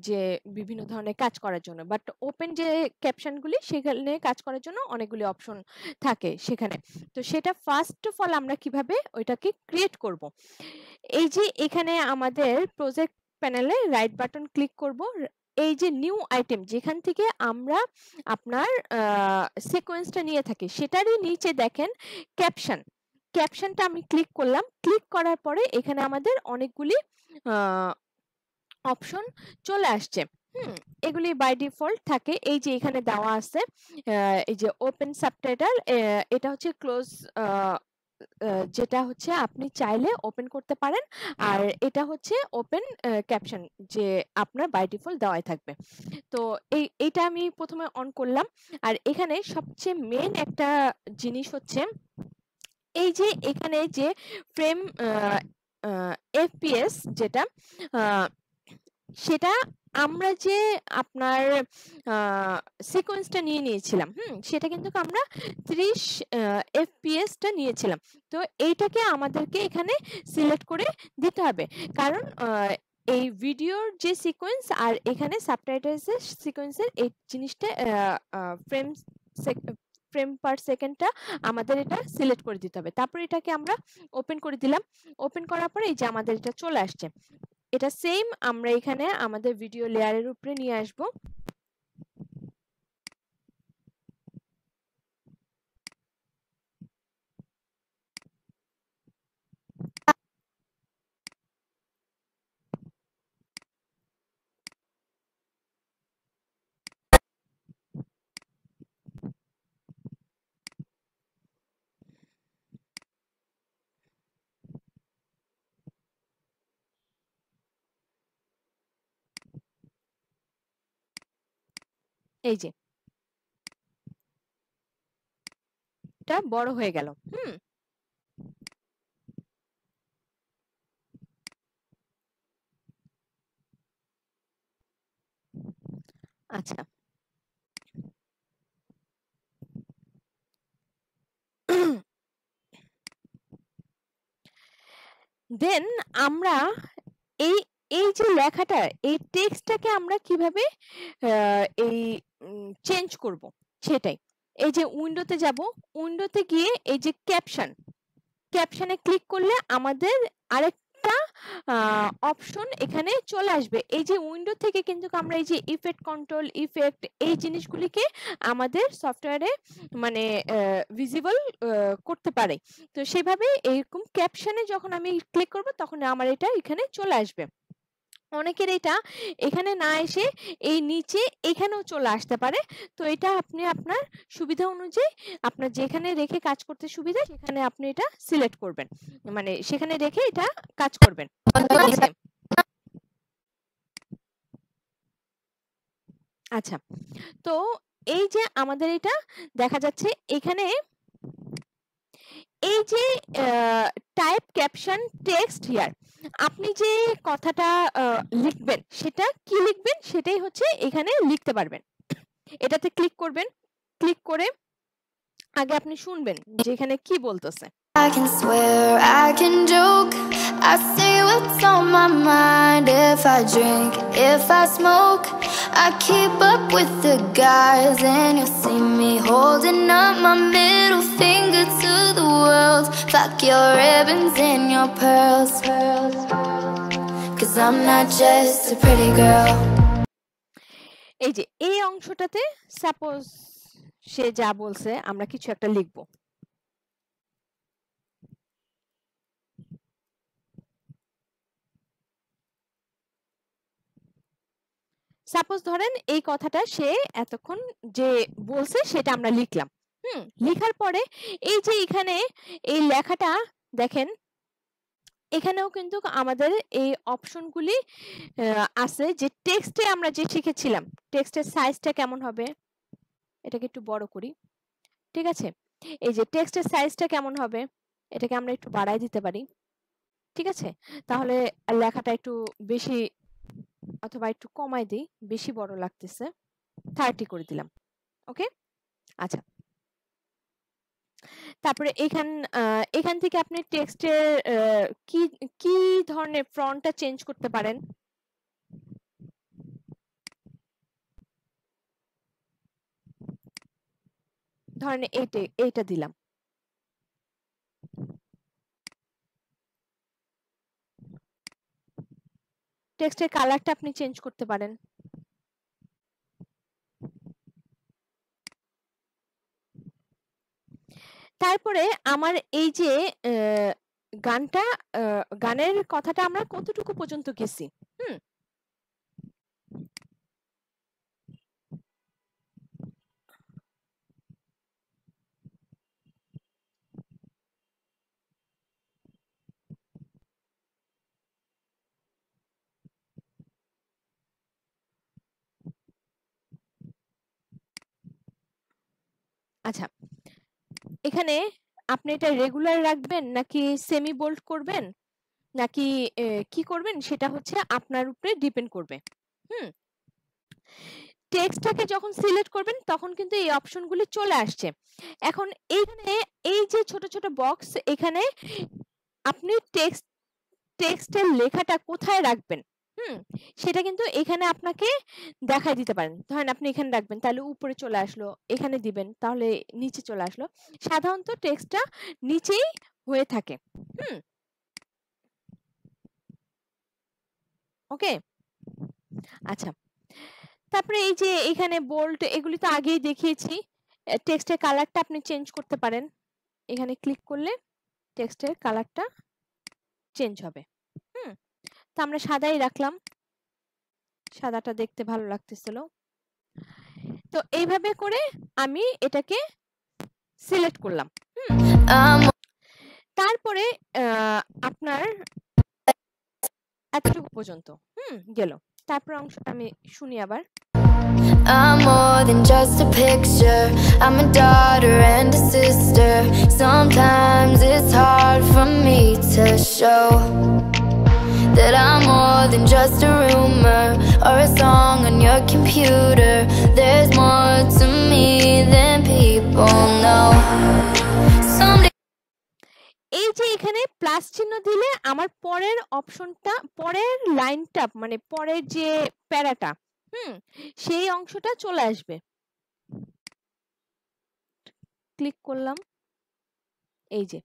যে বিভিন্ন ধরনের কাজ করার জন্য, বাট ওপেন যে ক্যাপশনগুলি সেখানে কাজ করার জন্য অনেকগুলি অপশন থাকে সেখানে। তো সেটা ফার্স্ট অফ অল আমরা কিভাবে ওইটাকে ক্রিয়েট করব, এই যে এখানে আমাদের প্রজেক্ট প্যানেলে রাইট বাটন ক্লিক করব, এই যে নিউ আইটেম যেখান থেকে আমরা আপনার সিকোয়েন্সটা নিয়ে থাকি সেটারই নিচে দেখেন ক্যাপশন। ক্যাপশনটা আমি ক্লিক করলাম, ক্লিক করার পরে এখানে আমাদের অনেকগুলি অপশন চলে আসছে। এগুলি বাই ডিফল্ট থাকে, এই যে এখানে দেওয়া আছে, এই যে ওপেন সাবটাইটেল, এটা হচ্ছে ক্লোজ, যেটা হচ্ছে আপনি চাইলে ওপেন করতে পারেন, আর এটা হচ্ছে ওপেন ক্যাপশন যে আপনার বাই ডিফল্ট দেওয়াই থাকবে। তো এইটা আমি প্রথমে অন করলাম। আর এখানে সবচেয়ে মেন একটা জিনিস হচ্ছে এই যে এখানে যে ফ্রেম এফপিএস যেটা, সেটা আমরা যে আপনার সিকোয়েন্সটা নিয়ে নিয়েছিলাম, সেটা কিন্তু আমরা 30 এফপিএস টা নিয়েছিলাম। তো এইটাকে আমাদেরকে এখানে সিলেক্ট করে দিতে হবে, কারণ এই ভিডিওর যে সিকোয়েন্স আর এখানে সাবটাইটেলসের সিকোয়েন্সের এই জিনিসটা ফ্রেম পার সেকেন্ডটা আমাদের এটা সিলেক্ট করে দিতে হবে। তারপর এটাকে আমরা ওপেন করে দিলাম, ওপেন করার পরে এই যে আমাদের এটা চলে আসছে। এটা সেম আমরা এখানে আমাদের ভিডিও লেয়ারের উপরে নিয়ে আসব। এই যে এটা বড় হয়ে গেল। আচ্ছা, দেন আমরা এই এই যে লেখাটা, এই টেক্সটটাকে আমরা কিভাবে এই চেঞ্জ করব সেটাই। এই যে উইন্ডোতে যাব, উইন্ডোতে গিয়ে এই যে ক্যাপশনে ক্লিক করলে আমাদের আরেকটা অপশন এখানে চলে আসবে। এই যে উইন্ডো থেকে কিন্তু আমরা এই যে ইফেক্ট, কন্ট্রোল ইফেক্ট, এই জিনিসগুলিকে আমাদের সফটওয়্যারে মানে ভিজিবল করতে পারে। তো সেভাবে এরকম ক্যাপশনে যখন আমি ক্লিক করব তখন আমার এটা এখানে চলে আসবে। অনেকের এটা এখানে না এসে এই নিচে এখানেও চলে আসতে পারে। তো এটা আপনি আপনার সুবিধা অনুযায়ী আপনার যেখানে রেখে কাজ করতে সুবিধা সেখানে আপনি এটা সিলেক্ট করবেন, মানে সেখানে রেখে এটা কাজ করবেন। ঠিক আছে? আচ্ছা, তো এই যে আমাদের এটা দেখা যাচ্ছে এখানে এই যে টাইপ ক্যাপশন টেক্সট হিয়ার, আপনি যে কথাটা লিখবেন সেটা কি লিখবেন সেটাই হচ্ছে এখানে লিখতে পারবেন। এটাতে ক্লিক করবেন, ক্লিক করে আগে আপনি শুনবেন যে এখানে কি বলতেছে। I can swear, I can joke, I say what's on my mind. If I drink, if I smoke, I keep up with the guys. And you'll see me holding up my middle finger to the world. Fuck your ribbons and your pearls, cause I'm not just a pretty girl. এই যে এই অংশটাতে suppose সে যা বলছে আমরা কিছু একটা লিখবো। Suppose ধরেন এই কথাটা সে এতক্ষণ যে বলছে সেটা আমরা লিখলাম। লিখার পরে এই যে এখানে এই লেখাটা দেখেন, এখানেও কিন্তু আমাদের এই অপশনগুলি আছে যে টেক্সটে আমরা যে শিখেছিলাম টেক্সটের সাইজটা কেমন হবে, এটাকে একটু বড় করি। ঠিক আছে, এই যে টেক্সটের সাইজটা কেমন হবে এটাকে আমরা একটু বাড়াই দিতে পারি। ঠিক আছে, তাহলে লেখাটা একটু বেশি অথবা একটু কমাই দিই, বেশি বড় লাগতেছে, 30 করে দিলাম। ওকে, আচ্ছা। তারপরে এখান থেকে আপনি টেক্সটের কি কি ধরনের ফন্টটা চেঞ্জ করতে পারেন। ধরেন এইটা দিলাম। টেক্সটের কালারটা আপনি চেঞ্জ করতে পারেন। তারপরে আমার এই যে গানের কথাটা আমরা কতটুকু পর্যন্ত গেছি। আচ্ছা, এখানে আপনি এটা রেগুলার রাখবেন নাকি সেমি বোল্ড করবেন নাকি কি করবেন সেটা হচ্ছে আপনার উপরে ডিপেন্ড করবে। টেক্সটটাকে যখন সিলেক্ট করবেন তখন কিন্তু এই অপশনগুলি চলে আসছে। এখন এইখানে এই যে ছোট ছোট বক্স, এখানে আপনি টেক্সটের লেখাটা কোথায় রাখবেন সেটা কিন্তু এখানে আপনাকে দেখাই দিতে পারেন। ধরেন আপনি এখানে রাখবেন তাহলে উপরে চলে আসলো, এখানে দিবেন তাহলে নিচে চলে আসলো। সাধারণত টেক্সটটা নিচেই হয়ে থাকে। ওকে, আচ্ছা। তারপরে এই যে এখানে বোল্ড, এগুলি তো আগেই দেখিয়েছি। টেক্সটের কালারটা আপনি চেঞ্জ করতে পারেন, এখানে ক্লিক করলে টেক্সটের কালারটা চেঞ্জ হবে। তো আমরা সাদাই রাখলাম, সাদাটা দেখতে ভালো লাগতেছিল। তো এইভাবে করে আমি এটাকে সিলেক্ট করলাম। তারপরে আপনার এতটুকু পর্যন্ত গেল। তারপর অংশটা আমি শুনি আবার। I'm more than just a picture, I'm a daughter and a sister. Sometimes it's hard for me to show that I'm more than just a rumor or a song on your computer. There's more to me than people know. এই যে এখানে plus চিহ্ন দিলে আমার পরের অপশনটা, পরের লাইনটা মানে পরের যে প্যারাটা সেই অংশটা চলে আসবে। ক্লিক করলাম, এই যে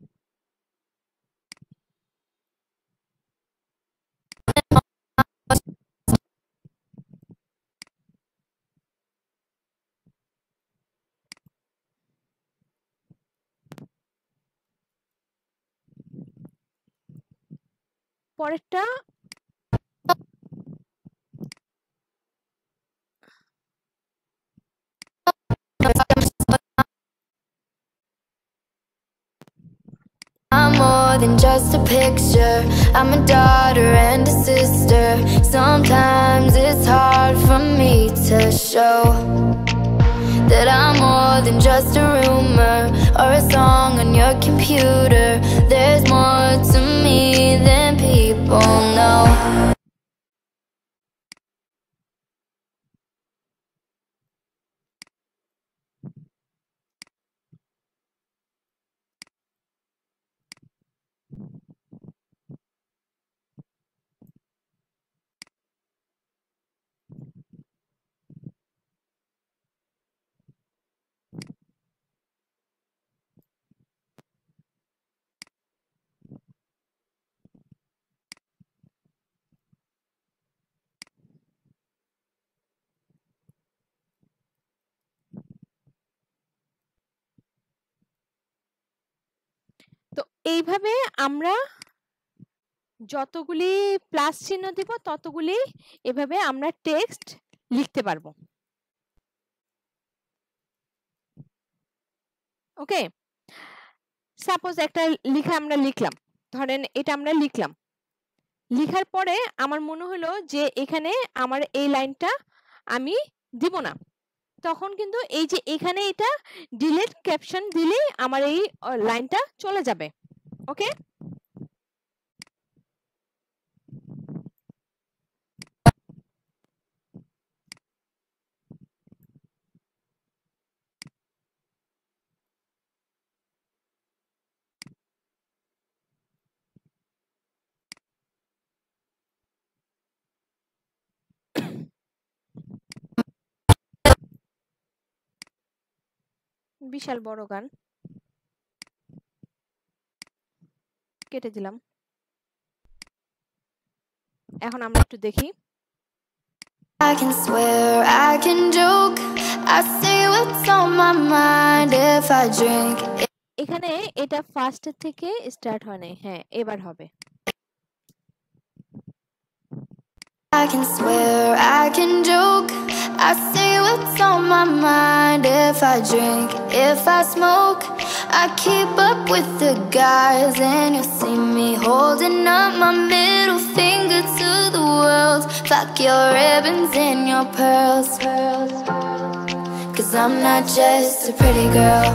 পরেরটা I'm more than just a picture. I'm a daughter and a sister. Sometimes it's hard for me to show that I'm more than just a rumor or a song on your computer. There's more to me than people know. তো এইভাবে আমরা যতগুলি plus চিহ্ন দিব ততগুলি এভাবে আমরা text লিখতে পারবো। ওকে, সাপোজ একটা লেখা আমরা লিখলাম, ধরেন এটা আমরা লিখলাম, লেখার পরে আমার মনে হলো যে এখানে আমার এই লাইনটা আমি দিব না, তখন কিন্তু এই যে এখানে এটা ডিলিট ক্যাপশন দিলে আমার এই লাইনটা চলে যাবে। ওকে, বিশাল বড় গান কেটে দিলাম। এখন আমরা একটু দেখি। I can swear, I can joke, I say what's on my mind if I drink. এখানে এটা ফার্স্ট থেকে স্টার্ট হয় নাই, হ্যাঁ এবার হবে। I can swear, I can joke, I say what's on my mind if I drink, if I smoke, I keep up with the guys and you'll see me holding up my middle finger to the world. Fuck your ribbons and your pearls, cause I'm not just a pretty girl,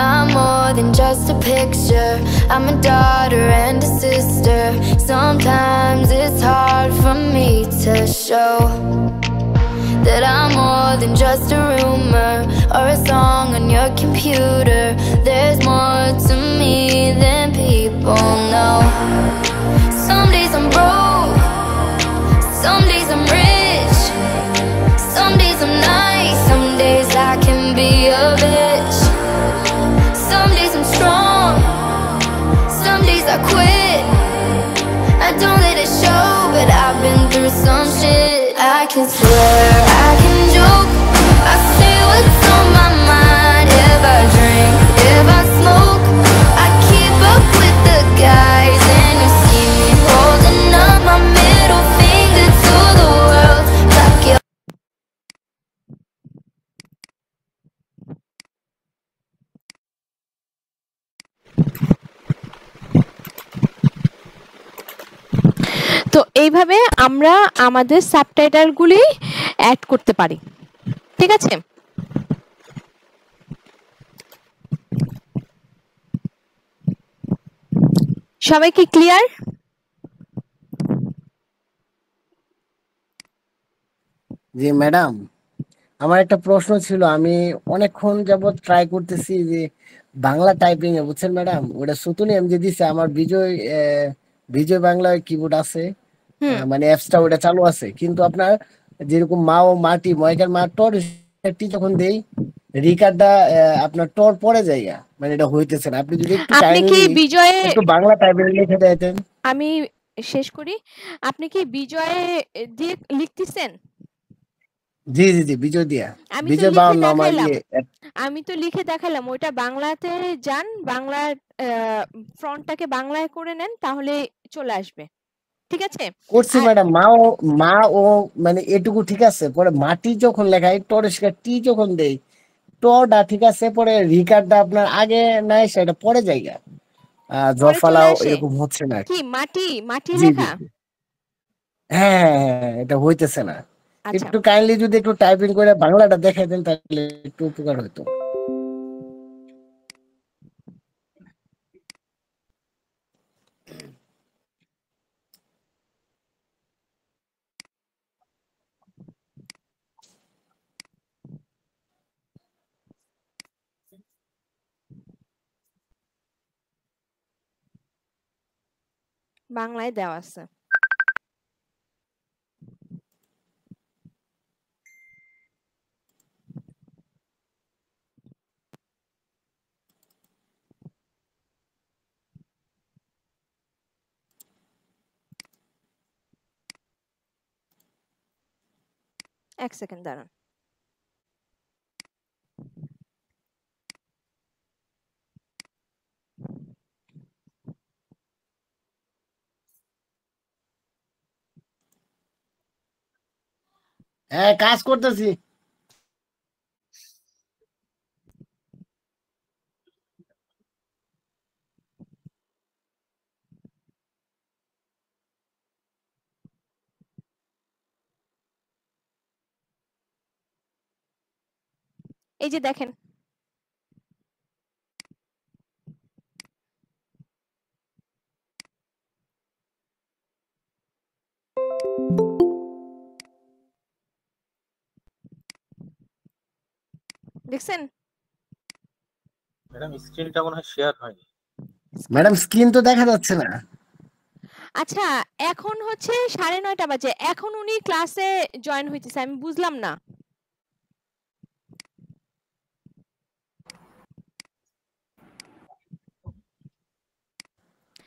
I'm more than just a picture. I'm a daughter and a sister. Sometimes it's hard for me to show that I'm more than just a rumor or a song on your computer. There's more to me than people know. Some days I'm broke, some days I'm rich, some days I'm nice, some days I can be a bitch. Some days I'm strong, some days I quit. I don't let it show, but I've been through some shit. I can swear, I can joke, I say what's on my mind. If I drink, if I smoke, I keep up with the guys and you see me holding up my middle finger to the world. Fuck your তো এইভাবে আমরা আমাদের সাবটাইটেলগুলি add করতে পারি। ঠিক আছে, সবাই কি ক্লিয়ার? জি ম্যাডাম, আমার একটা প্রশ্ন ছিল, আমি অনেকক্ষণ যাবত ট্রাই করতেছি যে বাংলা টাইপিং এ, বুঝছেন ম্যাডাম, ওটা সুতুনি এমজি দিছে, আমার বিজয় বিজয় বাংলা কিবোর্ড আছে, মানে অ্যাপসটা ওটা চালু আছে, কিন্তু আপনার যেরকম মা ও মাটি ময়কার মা টর যখন দেই রিকার্ডটা আপনার টর পড়ে যায়, মানে এটা হইতেছে না। আপনি যদি একটু আপনি কি বিজয়ে একটু বাংলা টাইপিং লিখে দিতেন। আমি শেষ করি। আপনি কি বিজয়ে দিয়ে লিখতেছেন? জি জি জি, বিজয় দিয়া, আমি তো বিজয় লিখে বাউন্ন আমার দেখাইলাম, ইয়ে। আমি তো লিখে দেখালাম, ওইটা বাংলাতে যান, বাংলা ফ্রন্টটাকে বাংলায় করে নেন, তাহলে চলে আসবে। ঠিক আছে? করছি আর ম্যাডাম। মা ও মানে এটুকু ঠিক আছে, পরে মাটি যখন লেখাই টরেস্কার টি যখন দেই টটা ঠিক আছে, পরে রিকার্ডটা আপনার আগে নাই সেটা পরে জায়গা পরে চলে জফালাও আসে এরকম হচ্ছে না আর কি কি। মাটি জি জি লেখা। জি। হ্যাঁ হ্যাঁ হ্যাঁ, হ্যাঁ, এটা হইতেছে না। আচ্ছা একটু কাইন্ডলি যদি একটু টাইপিং করে বাংলাটা দেখাই দেন তাহলে একটু উপকার হতো। বাংলায় দেওয়া আছে। এক সেকেন্ড দাঁড়ান। হ্যাঁ কাজ করতেছি। এই যে দেখেন দেখছেন? ম্যাডাম স্ক্রিনটা মনে হয় শেয়ার হয়নি। ম্যাডাম স্ক্রিন তো দেখা যাচ্ছে না। আচ্ছা এখন হচ্ছে 9:30 বাজে, এখন উনি ক্লাসে জয়েন হইতেছে, আমি বুঝলাম না।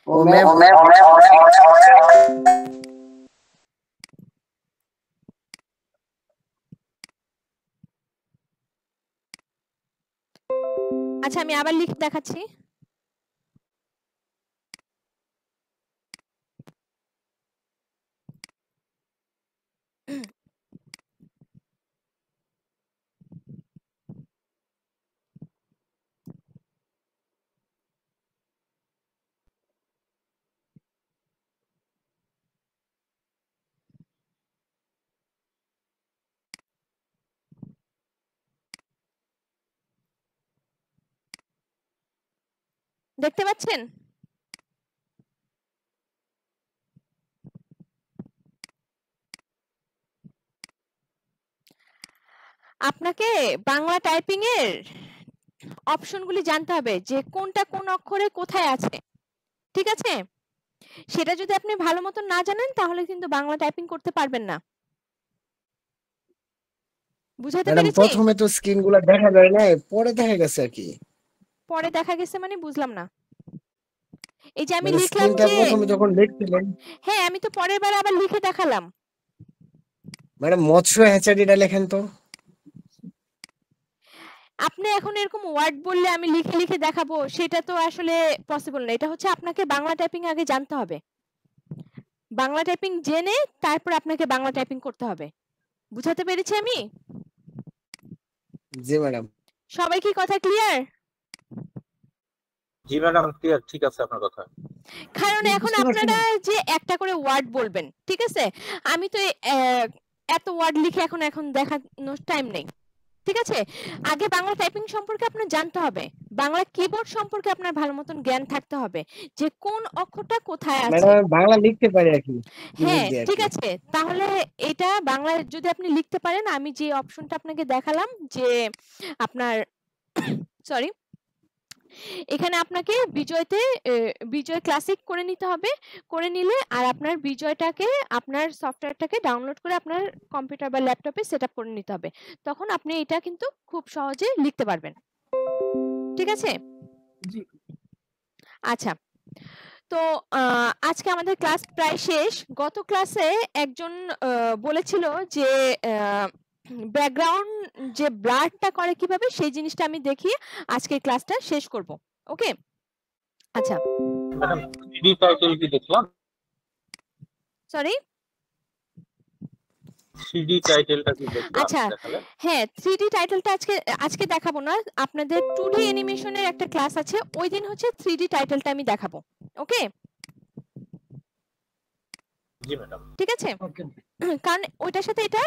ও ম্যাম আচ্ছা আমি আবার লিখে দেখাচ্ছি। দেখতে পাচ্ছেন? আপনাকে বাংলা টাইপিং এর অপশনগুলি জানতে হবে যে কোনটা কোন অক্ষরে কোথায় আছে, ঠিক আছে? সেটা যদি আপনি ভালো মতো না জানেন তাহলে কিন্তু বাংলা টাইপিং করতে পারবেন না। বুঝাতে ম্যাডাম পেরেছি? প্রথমে তো স্ক্রিন গুলা দেখা যায় না, পরে দেখা গেছে আর কি। পরে দেখা গেছে মানে বুঝলাম না। এই যে আমি মানে লিখলাম স্ক্রিনটা যে প্রথমে যখন লিখছিলেন হ্যাঁ আমি তো পরের বার আবার লিখে দেখালাম। ম্যাডাম মৎস্য হ্যাচারিটা লেখেন তো। আপনি এখন এরকম ওয়ার্ড বললে আমি লিখে লিখে দেখাবো সেটা তো আসলে পসিবল না। এটা হচ্ছে আপনাকে বাংলা টাইপিং আগে জানতে হবে। বাংলা টাইপিং জেনে তারপর আপনাকে বাংলা টাইপিং করতে হবে। বুঝাতে পেরেছি আমি? জি ম্যাডাম। সবাই কি কথা ক্লিয়ার? জি ম্যাডাম ক্লিয়ার, ঠিক আছে আপনার কথা। কারণ এখন আপনারা যে একটা করে ওয়ার্ড বলবেন, ঠিক আছে? আমি তো এত ওয়ার্ড লিখে এখন দেখানোর টাইম নেই, ঠিক আছে? আগে বাংলা টাইপিং সম্পর্কে আপনার জানতে হবে, বাংলা কিবোর্ড সম্পর্কে আপনার ভালো মতন জ্ঞান থাকতে হবে যে কোন অক্ষরটা কোথায় আছে। ম্যাডাম বাংলা লিখতে পারি আর কি। হ্যাঁ ঠিক আছে, তাহলে এটা বাংলা যদি আপনি লিখতে পারেন, আমি যে অপশনটা আপনাকে দেখালাম যে আপনার সরি এখানে আপনাকে বিজয় ক্লাসিক করে নিতে হবে। করে নিলে আর আপনার বিজয়টাকে আপনার সফটওয়্যারটাকে ডাউনলোড করে আপনার কম্পিউটার বা ল্যাপটপে সেটআপ করে নিতে হবে। তখন আপনি এটা কিন্তু খুব সহজে লিখতে পারবেন, ঠিক আছে? জি আচ্ছা, তো আজকে আমাদের ক্লাস প্রায় শেষ। গত ক্লাসে একজন বলেছিল যে ব্যাকগ্রাউন্ড যে ব্লারটা করে কিভাবে সেই জিনিসটা আমি দেখিয়ে আজকে ক্লাসটা শেষ করব। ওকে আচ্ছা ম্যাডাম 3D টাইটেল কি দেখলাম? সরি 3D টাইটেলটা কি দেখতে আচ্ছা দেখালে? হ্যাঁ 3D টাইটেলটা আজকে দেখাবো না, আপনাদের 2D অ্যানিমেশনের একটা ক্লাস আছে, ওই দিন হচ্ছে 3D টাইটেলটা আমি দেখাবো। ওকে জি ম্যাডাম। ঠিক আছে, কারণ ওইটার সাথে এটা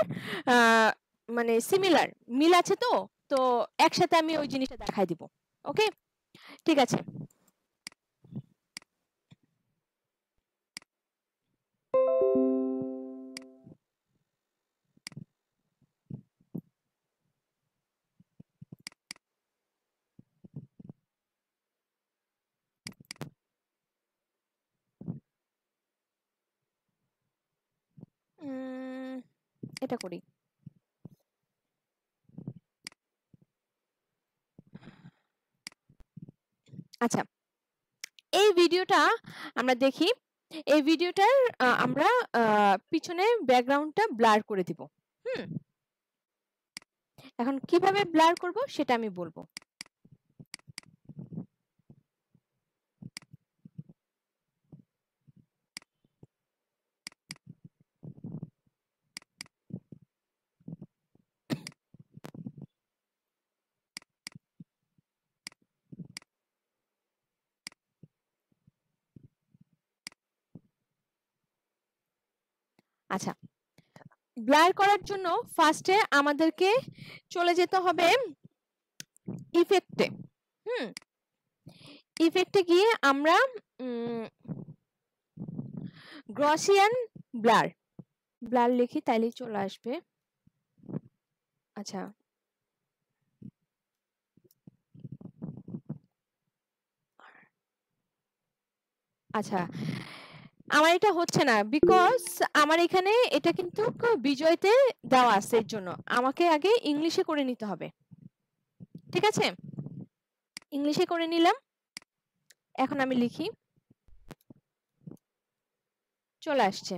মানে সিমিলার মিল আছে, তো তো একসাথে আমি ওই জিনিসটা দেখাই দিব। ওকে ঠিক আছে। এটা করি। আচ্ছা এই ভিডিওটা আমরা দেখি, এই ভিডিওটার আমরা পিছনে ব্যাকগ্রাউন্ডটা ব্লার করে দিব। এখন কিভাবে ব্লার করব সেটা আমি বলবো। আচ্ছা ব্লার করার জন্য ফার্স্টে আমাদেরকে চলে যেতে হবে ইফেক্টে। ইফেক্টে গিয়ে আমরা গ্রসিয়ান ব্লার ব্লার লিখি তাইলেই চলে আসবে। আচ্ছা আচ্ছা আমার এটা হচ্ছে না, বিকজ আমার এখানে এটা কিন্তু বিজয়তে দেওয়া আছে, এর জন্য আমাকে আগে ইংলিশে করে নিতে হবে। ঠিক আছে ইংলিশে করে নিলাম, এখন আমি লিখি, চলে আসছে।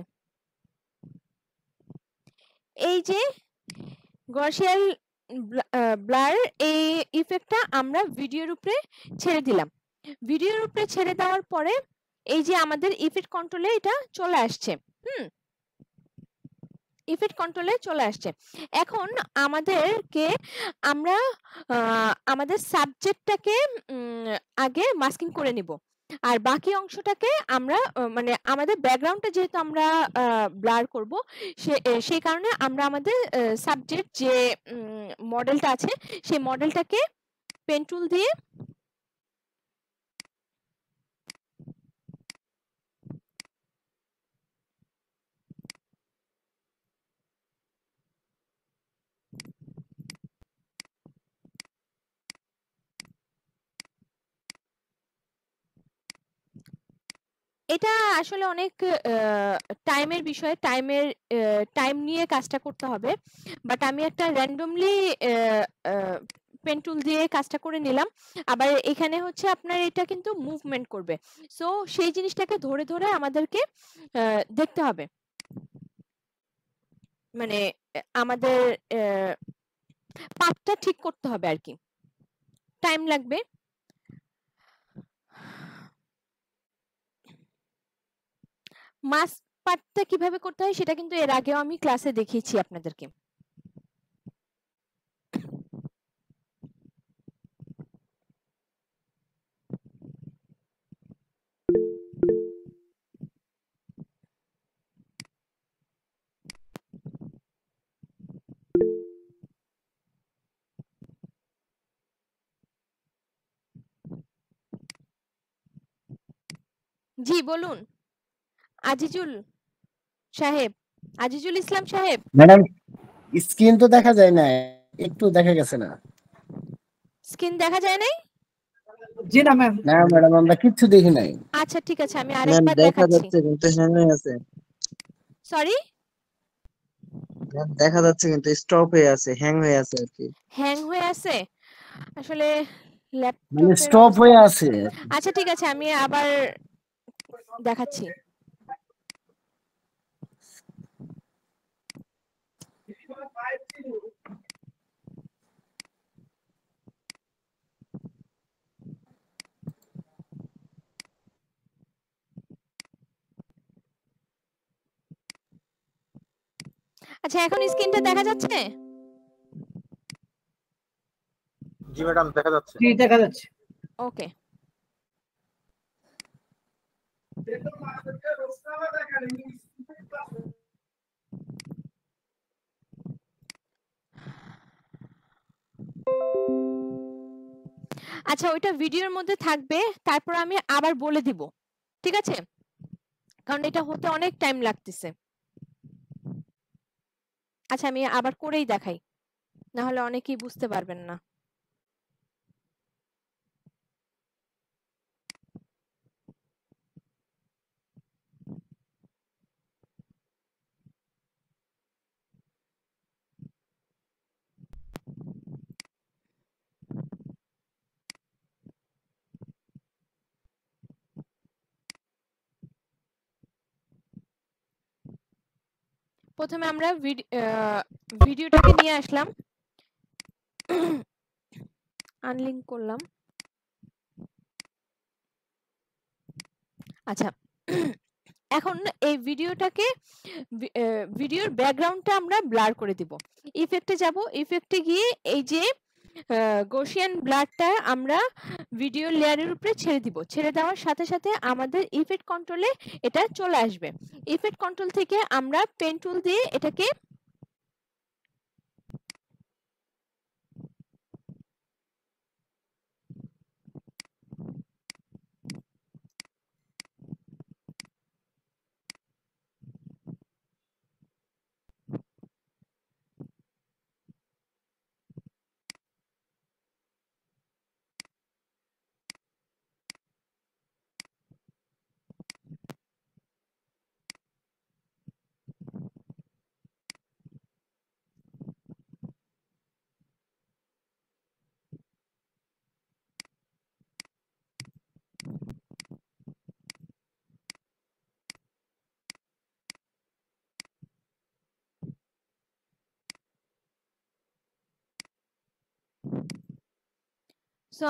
এই যে গসিয়ান ব্লার এই ইফেক্টটা আমরা ভিডিওর উপরে ছেড়ে দিলাম। ভিডিওর উপরে ছেড়ে দেওয়ার পরে এই যে আমাদের ইফেক্ট কন্ট্রোলে এটা চলে আসছে। ইফেক্ট কন্ট্রোলে চলে আসছে। এখন আমাদেরকে আমরা আমাদের সাবজেক্টটাকে আগে মাস্কিং করে নিব, আর বাকি অংশটাকে আমরা মানে আমাদের ব্যাকগ্রাউন্ডটা যেহেতু আমরা ব্লার করব, সেই কারণে আমরা আমাদের সাবজেক্ট যে মডেলটা আছে সেই মডেলটাকে পেন টুল দিয়ে এটা আসলে অনেক টাইমের বিষয়, টাইম নিয়ে কাজটা করতে হবে, বাট আমি একটা র্যান্ডমলি পেন টুল দিয়ে কাজটা করে নিলাম। আবার এখানে হচ্ছে আপনার এটা কিন্তু মুভমেন্ট করবে, সো সেই জিনিসটাকে ধরে ধরে আমাদেরকে দেখতে হবে, মানে আমাদের পাথটা ঠিক করতে হবে আর কি, টাইম লাগবে। মাস পার্টটা কিভাবে করতে হয় সেটা কিন্তু এর আগেও আমি ক্লাসে দেখিয়েছি আপনাদেরকে। জি বলুন আজিজুল সাহেব, আজিজুল ইসলাম সাহেব। ম্যাডাম স্ক্রিন তো দেখা যায় না, একটু দেখা গেছে না। স্ক্রিন দেখা যায় নাই? জি না ম্যাম। না ম্যাডাম আমরা কিচ্ছু দেখি নাই। আচ্ছা ঠিক আছে আমি ম্যাম আরেকবার দেখা দেখাচ্ছি। যাচ্ছে কিন্তু হ্যাং হয়ে আছে। সরি ম্যাম দেখা যাচ্ছে কিন্তু স্টপ হয়ে আছে, হ্যাং হয়ে আছে আর কি। হ্যাং হয়ে আছে আসলে মানে ল্যাপটপের স্টপ অবস্থা। হয়ে আছে। আচ্ছা ঠিক আছে আমি আবার দেখাচ্ছি। আচ্ছা এখন স্ক্রিনটা দেখা যাচ্ছে? জি ম্যাডাম দেখা যাচ্ছে। জি দেখা যাচ্ছে। ওকে। আচ্ছা ওইটা ভিডিওর মধ্যে থাকবে, তারপর আমি আবার বলে দিব, ঠিক আছে? কারণ এটা হতে অনেক টাইম লাগতেছে। আচ্ছা আমি আবার করেই দেখাই, না হলে অনেকেই বুঝতে পারবেন না। প্রথমে আমরা ভিডিওটাকে নিয়ে আসলাম, আনলিঙ্ক করলাম। আচ্ছা এখন এই ভিডিওটাকে ভিডিওর ব্যাকগ্রাউন্ডটা আমরা ব্লার করে দিব। ইফেক্টে যাব, ইফেক্টে গিয়ে এই যে গসিয়ান ব্লারটা আমরা ভিডিও লেয়ারের উপরে ছেড়ে দিব। ছেড়ে দেওয়ার সাথে সাথে আমাদের ইফেক্ট কন্ট্রোলে এটা চলে আসবে। ইফেক্ট কন্ট্রোল থেকে আমরা পেন টুল দিয়ে এটাকে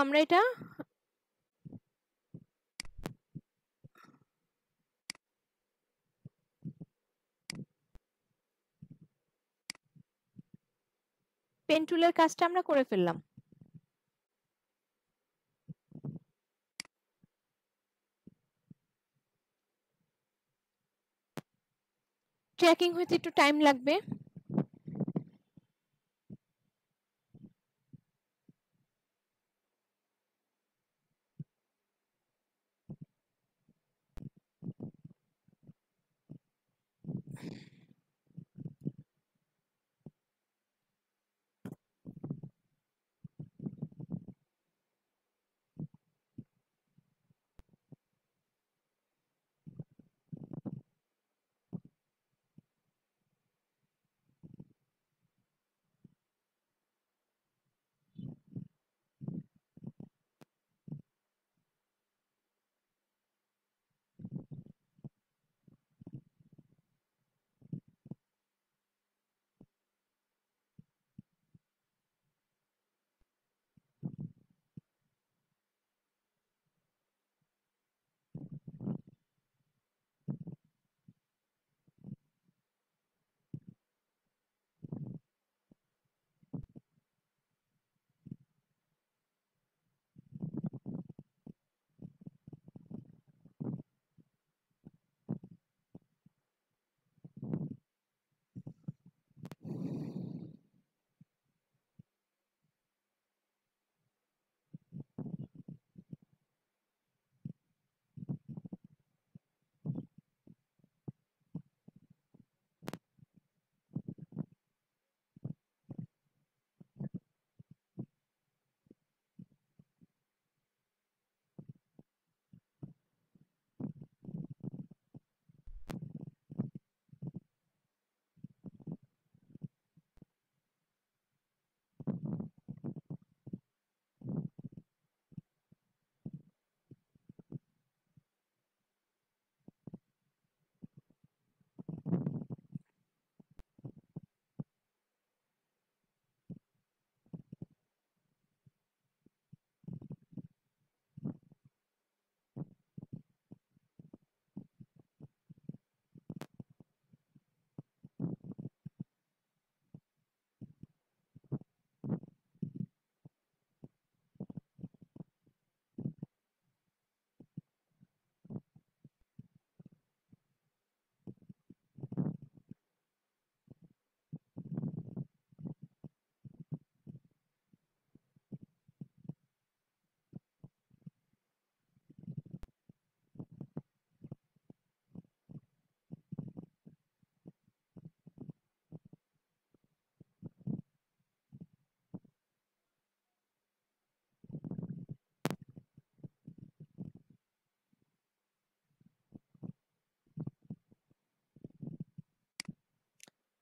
আমরা এটা পেন টুলের কাজটা আমরা করে ফেললাম। ট্র্যাকিং হতে একটু টাইম লাগবে।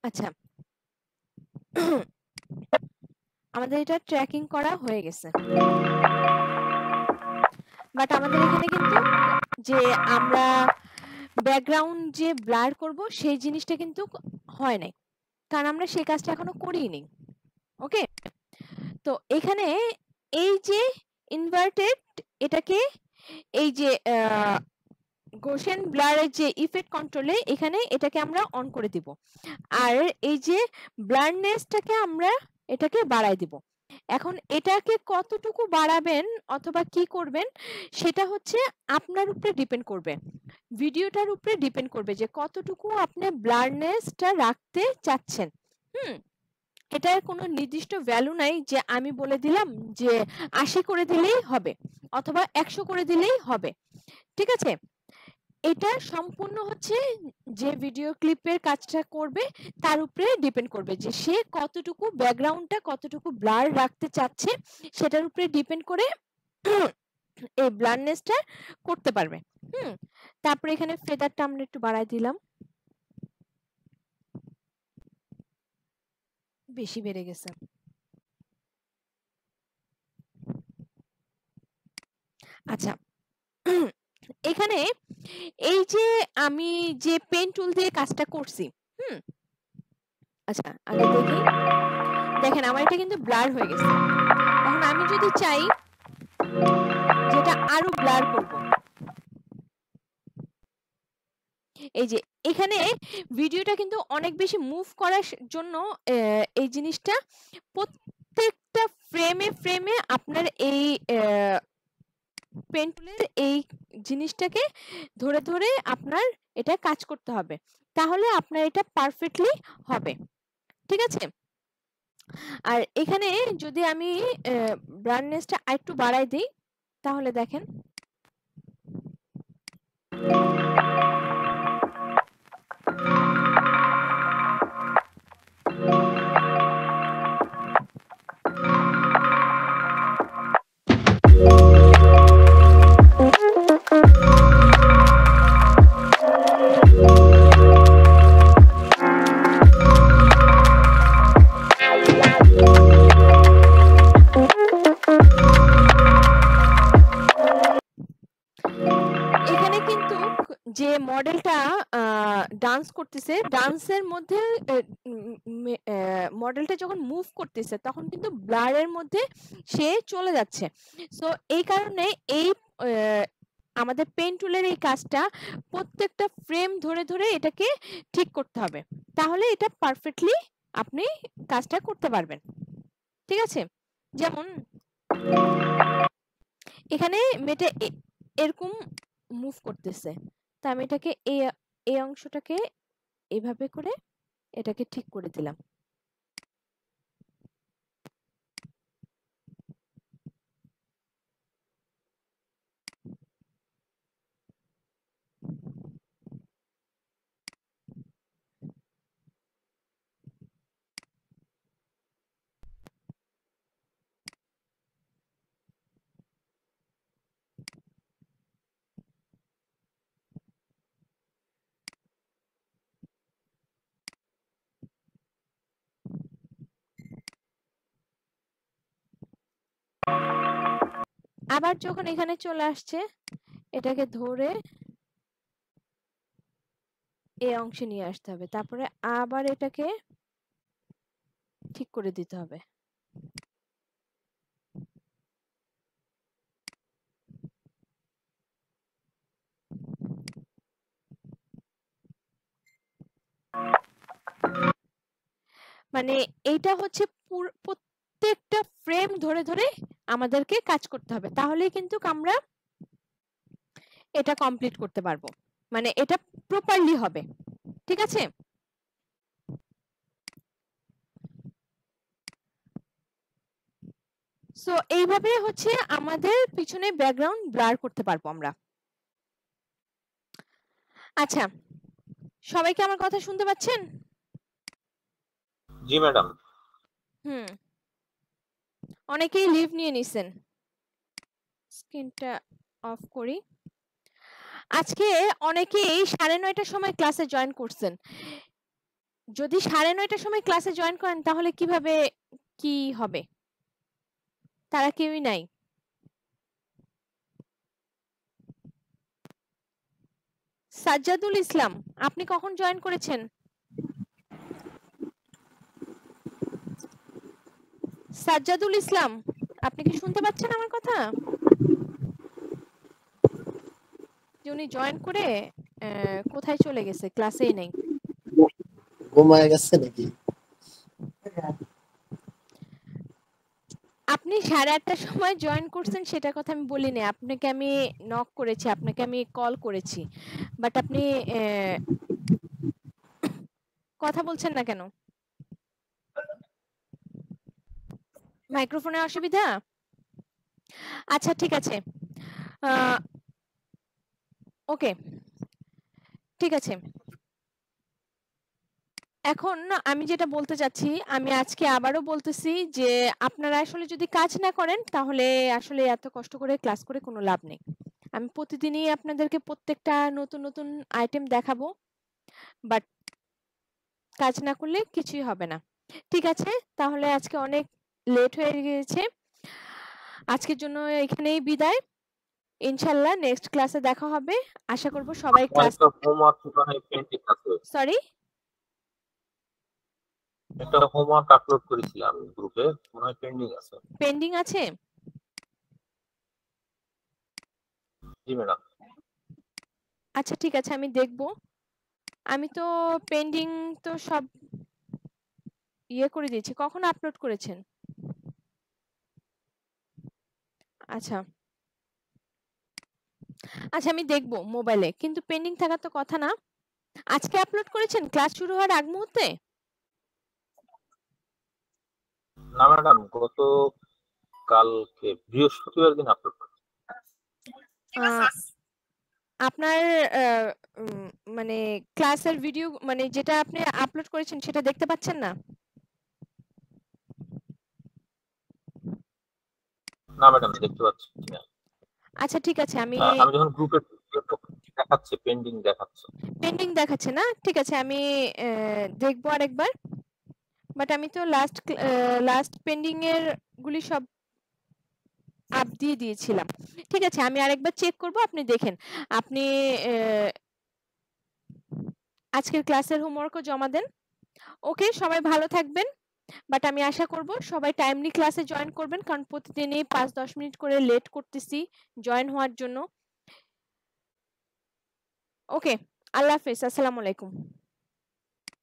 আচ্ছা, আমাদের এটা ট্র্যাকিং করা হয়ে গেছে, বাট আমাদের এখানে কিন্তু যে আমরা ব্যাকগ্রাউন্ড যে ব্লার করব সেই জিনিসটা কিন্তু হয় নাই, কারণ আমরা সেই কাজটা এখনো করিনি। ওকে, তো এখানে এই যে ইনভার্টেড, এটাকে এই যে গোশেন ব্লারের যে ইফেক্ট কন্ট্রোলে এখানে এটাকে আমরা অন করে দিব, আর এই যে ব্লারনেসটাকে আমরা এটাকে বাড়াই দিব। এখন এটাকে কতটুকু বাড়াবেন অথবা কি করবেন সেটা হচ্ছে আপনার উপরে ডিপেন্ড করবে, ভিডিওটার উপরে ডিপেন্ড করবে যে কতটুকু আপনি ব্লারনেসটা রাখতে চাচ্ছেন। এটার কোনো নির্দিষ্ট ভ্যালু নাই যে আমি বলে দিলাম যে 80 করে দিলেই হবে অথবা 100 করে দিলেই হবে, ঠিক আছে? এটা সম্পূর্ণ হচ্ছে যে ভিডিও ক্লিপের কাজটা করবে তার উপরে ডিপেন্ড করবে যে সে কতটুকু ব্যাকগ্রাউন্ডটা কতটুকু ব্লার রাখতে চাচ্ছে, সেটার উপরে ডিপেন্ড করে এই ব্লারনেসটা করতে পারবে। তারপরে এখানে ফেদারটা আমরা একটু বাড়াই দিলাম, বেশি বেড়ে গেছে। আচ্ছা, এখানে এই যে আমি যে পেন টুল দিয়ে কাজটা করছি, আচ্ছা আগে দেখি, দেখেন আমার এটা কিন্তু ব্লার হয়ে গেছে। এখন আমি যদি চাই যেটা আরো ব্লার করব, এই যে এখানে ভিডিওটা কিন্তু অনেক বেশি মুভ করার জন্য এই জিনিসটা প্রত্যেকটা ফ্রেমে ফ্রেমে আপনার এই পেন টুলের এই জিনিসটাকে ধরে ধরে আপনার এটা কাজ করতে হবে, তাহলে আপনার এটা পারফেক্টলি হবে, ঠিক আছে? আর এখানে যদি আমি ব্রাইটনেসটা আরেকটু বাড়াই দিই তাহলে দেখেন যে মডেলটা ডান্স করতেছে, ডান্সের মধ্যে মডেলটা যখন মুভ করতেছে তখন কিন্তু ব্লারের মধ্যে সে চলে যাচ্ছে। সো এই কারণে এই আমাদের পেন টুলের এই কাজটা প্রত্যেকটা ফ্রেম ধরে ধরে এটাকে ঠিক করতে হবে, তাহলে এটা পারফেক্টলি আপনি কাজটা করতে পারবেন, ঠিক আছে? যেমন এখানে মেয়েটা এরকম মুভ করতেছে, তা আমি এটাকে এই অংশটাকে এভাবে করে এটাকে ঠিক করে দিলাম। আবার যখন এখানে চলে আসছে এটাকে ধরে এই অংশে নিয়ে আসতে হবে, তারপরে আবার এটাকে ঠিক করে দিতে হবে। মানে এইটা হচ্ছে প্রত্যেকটা ফ্রেম ধরে ধরে আমাদেরকে কাজ করতে হবে, তাহলেই কিন্তু আমরা এটা কমপ্লিট করতে পারবো, মানে এটা প্রপারলি হবে, ঠিক আছে? সো এইভাবে হচ্ছে আমাদের পিছনে ব্যাকগ্রাউন্ড ব্লার করতে পারবো আমরা। আচ্ছা, সবাইকে আমার কথা শুনতে পাচ্ছেন? জি ম্যাডাম। অনেকেই লিভ নিয়ে নিছেন, স্ক্রিনটা অফ করি। আজকে অনেকেই 9:30টার সময় ক্লাসে জয়েন করছেন, যদি 9:30টার সময় ক্লাসে জয়েন করেন তাহলে কিভাবে কি হবে? তারা কেউই নাই। সাজ্জাদুল ইসলাম, আপনি কখন জয়েন করেছেন? সাজ্জাদুল ইসলাম, আপনি কি শুনতে পাচ্ছেন আমার কথা? উনি জয়েন করে কোথায় চলে গেছে? ক্লাসেই নেই। ঘুমায় গেছে নাকি? আপনি 8:30টার সময় জয়েন করছেন সেটার কথা আমি বলিনি। আপনাকে আমি নক করেছি, আপনাকে আমি কল করেছি, বাট আপনি কথা বলছেন না কেন? মাইক্রোফোনে অসুবিধা? আচ্ছা ঠিক আছে, ওকে ঠিক আছে। এখন আমি যেটা বলতে চাচ্ছি, আমি আজকে আবারও বলতেছি যে আপনারা আসলে যদি কাজ না করেন তাহলে আসলে এত কষ্ট করে ক্লাস করে কোনো লাভ নেই। আমি প্রতিদিনই আপনাদেরকে প্রত্যেকটা নতুন নতুন আইটেম দেখাবো, বাট কাজ না করলে কিছুই হবে না। ঠিক আছে, তাহলে আজকে অনেক লেট হয়ে গিয়েছে, আজকের জন্য এখানেই বিদায়। ইনশাআল্লাহ নেক্সট ক্লাসে দেখা হবে। আশা করব সবাই ক্লাস সরি একটা হোমওয়ার্ক আপলোড করেছিলাম গ্রুপে, মনে হয় পেন্ডিং আছে। পেন্ডিং আছে? জি ম্যাডাম। আচ্ছা ঠিক আছে, আমি দেখব। আমি তো পেন্ডিং তো সব ইয়ে করে দিয়েছি। কখন আপলোড করেছেন? আচ্ছা আচ্ছা, আমি দেখব মোবাইলে, কিন্তু পেন্ডিং থাকার তো কথা না। আজকে আপলোড করেছেন ক্লাস শুরু হওয়ার আগ মুহূর্তে? না ম্যাডাম, গত কালকে বৃহস্পতিবার দিন আপলোড করেছি। আপনার মানে ক্লাসের ভিডিও মানে যেটা আপনি আপলোড করেছেন সেটা দেখতে পাচ্ছেন না? না ম্যাডাম, দেখতে পাচ্ছি না। আচ্ছা ঠিক আছে, আমি যখন গ্রুপে দেখাচ্ছে পেন্ডিং দেখাচ্ছে। পেন্ডিং দেখাচ্ছে না? ঠিক আছে, আমি দেখবো আরেকবার। বাট আমি তো লাস্ট পেন্ডিং এর গুলি সব আপ দিয়ে দিয়েছিলাম। ঠিক আছে, আমি আরেকবার চেক করব, আপনি দেখেন। আপনি আজকের ক্লাসের হোমওয়ার্কও জমা দেন। ওকে, সবাই ভালো থাকবেন। বাট আমি আশা করব সবাই টাইমলি ক্লাসে জয়েন করবেন, কারণ প্রতিদিনই 5-10 মিনিট করে লেট করতেছি জয়েন হওয়ার জন্য। ওকে, আল্লাহ হাফেজ, আসসালামু আলাইকুম।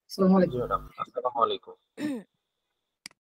আসসালামু আলাইকুম। জি ম্যাডাম, আসসালামু আলাইকুম।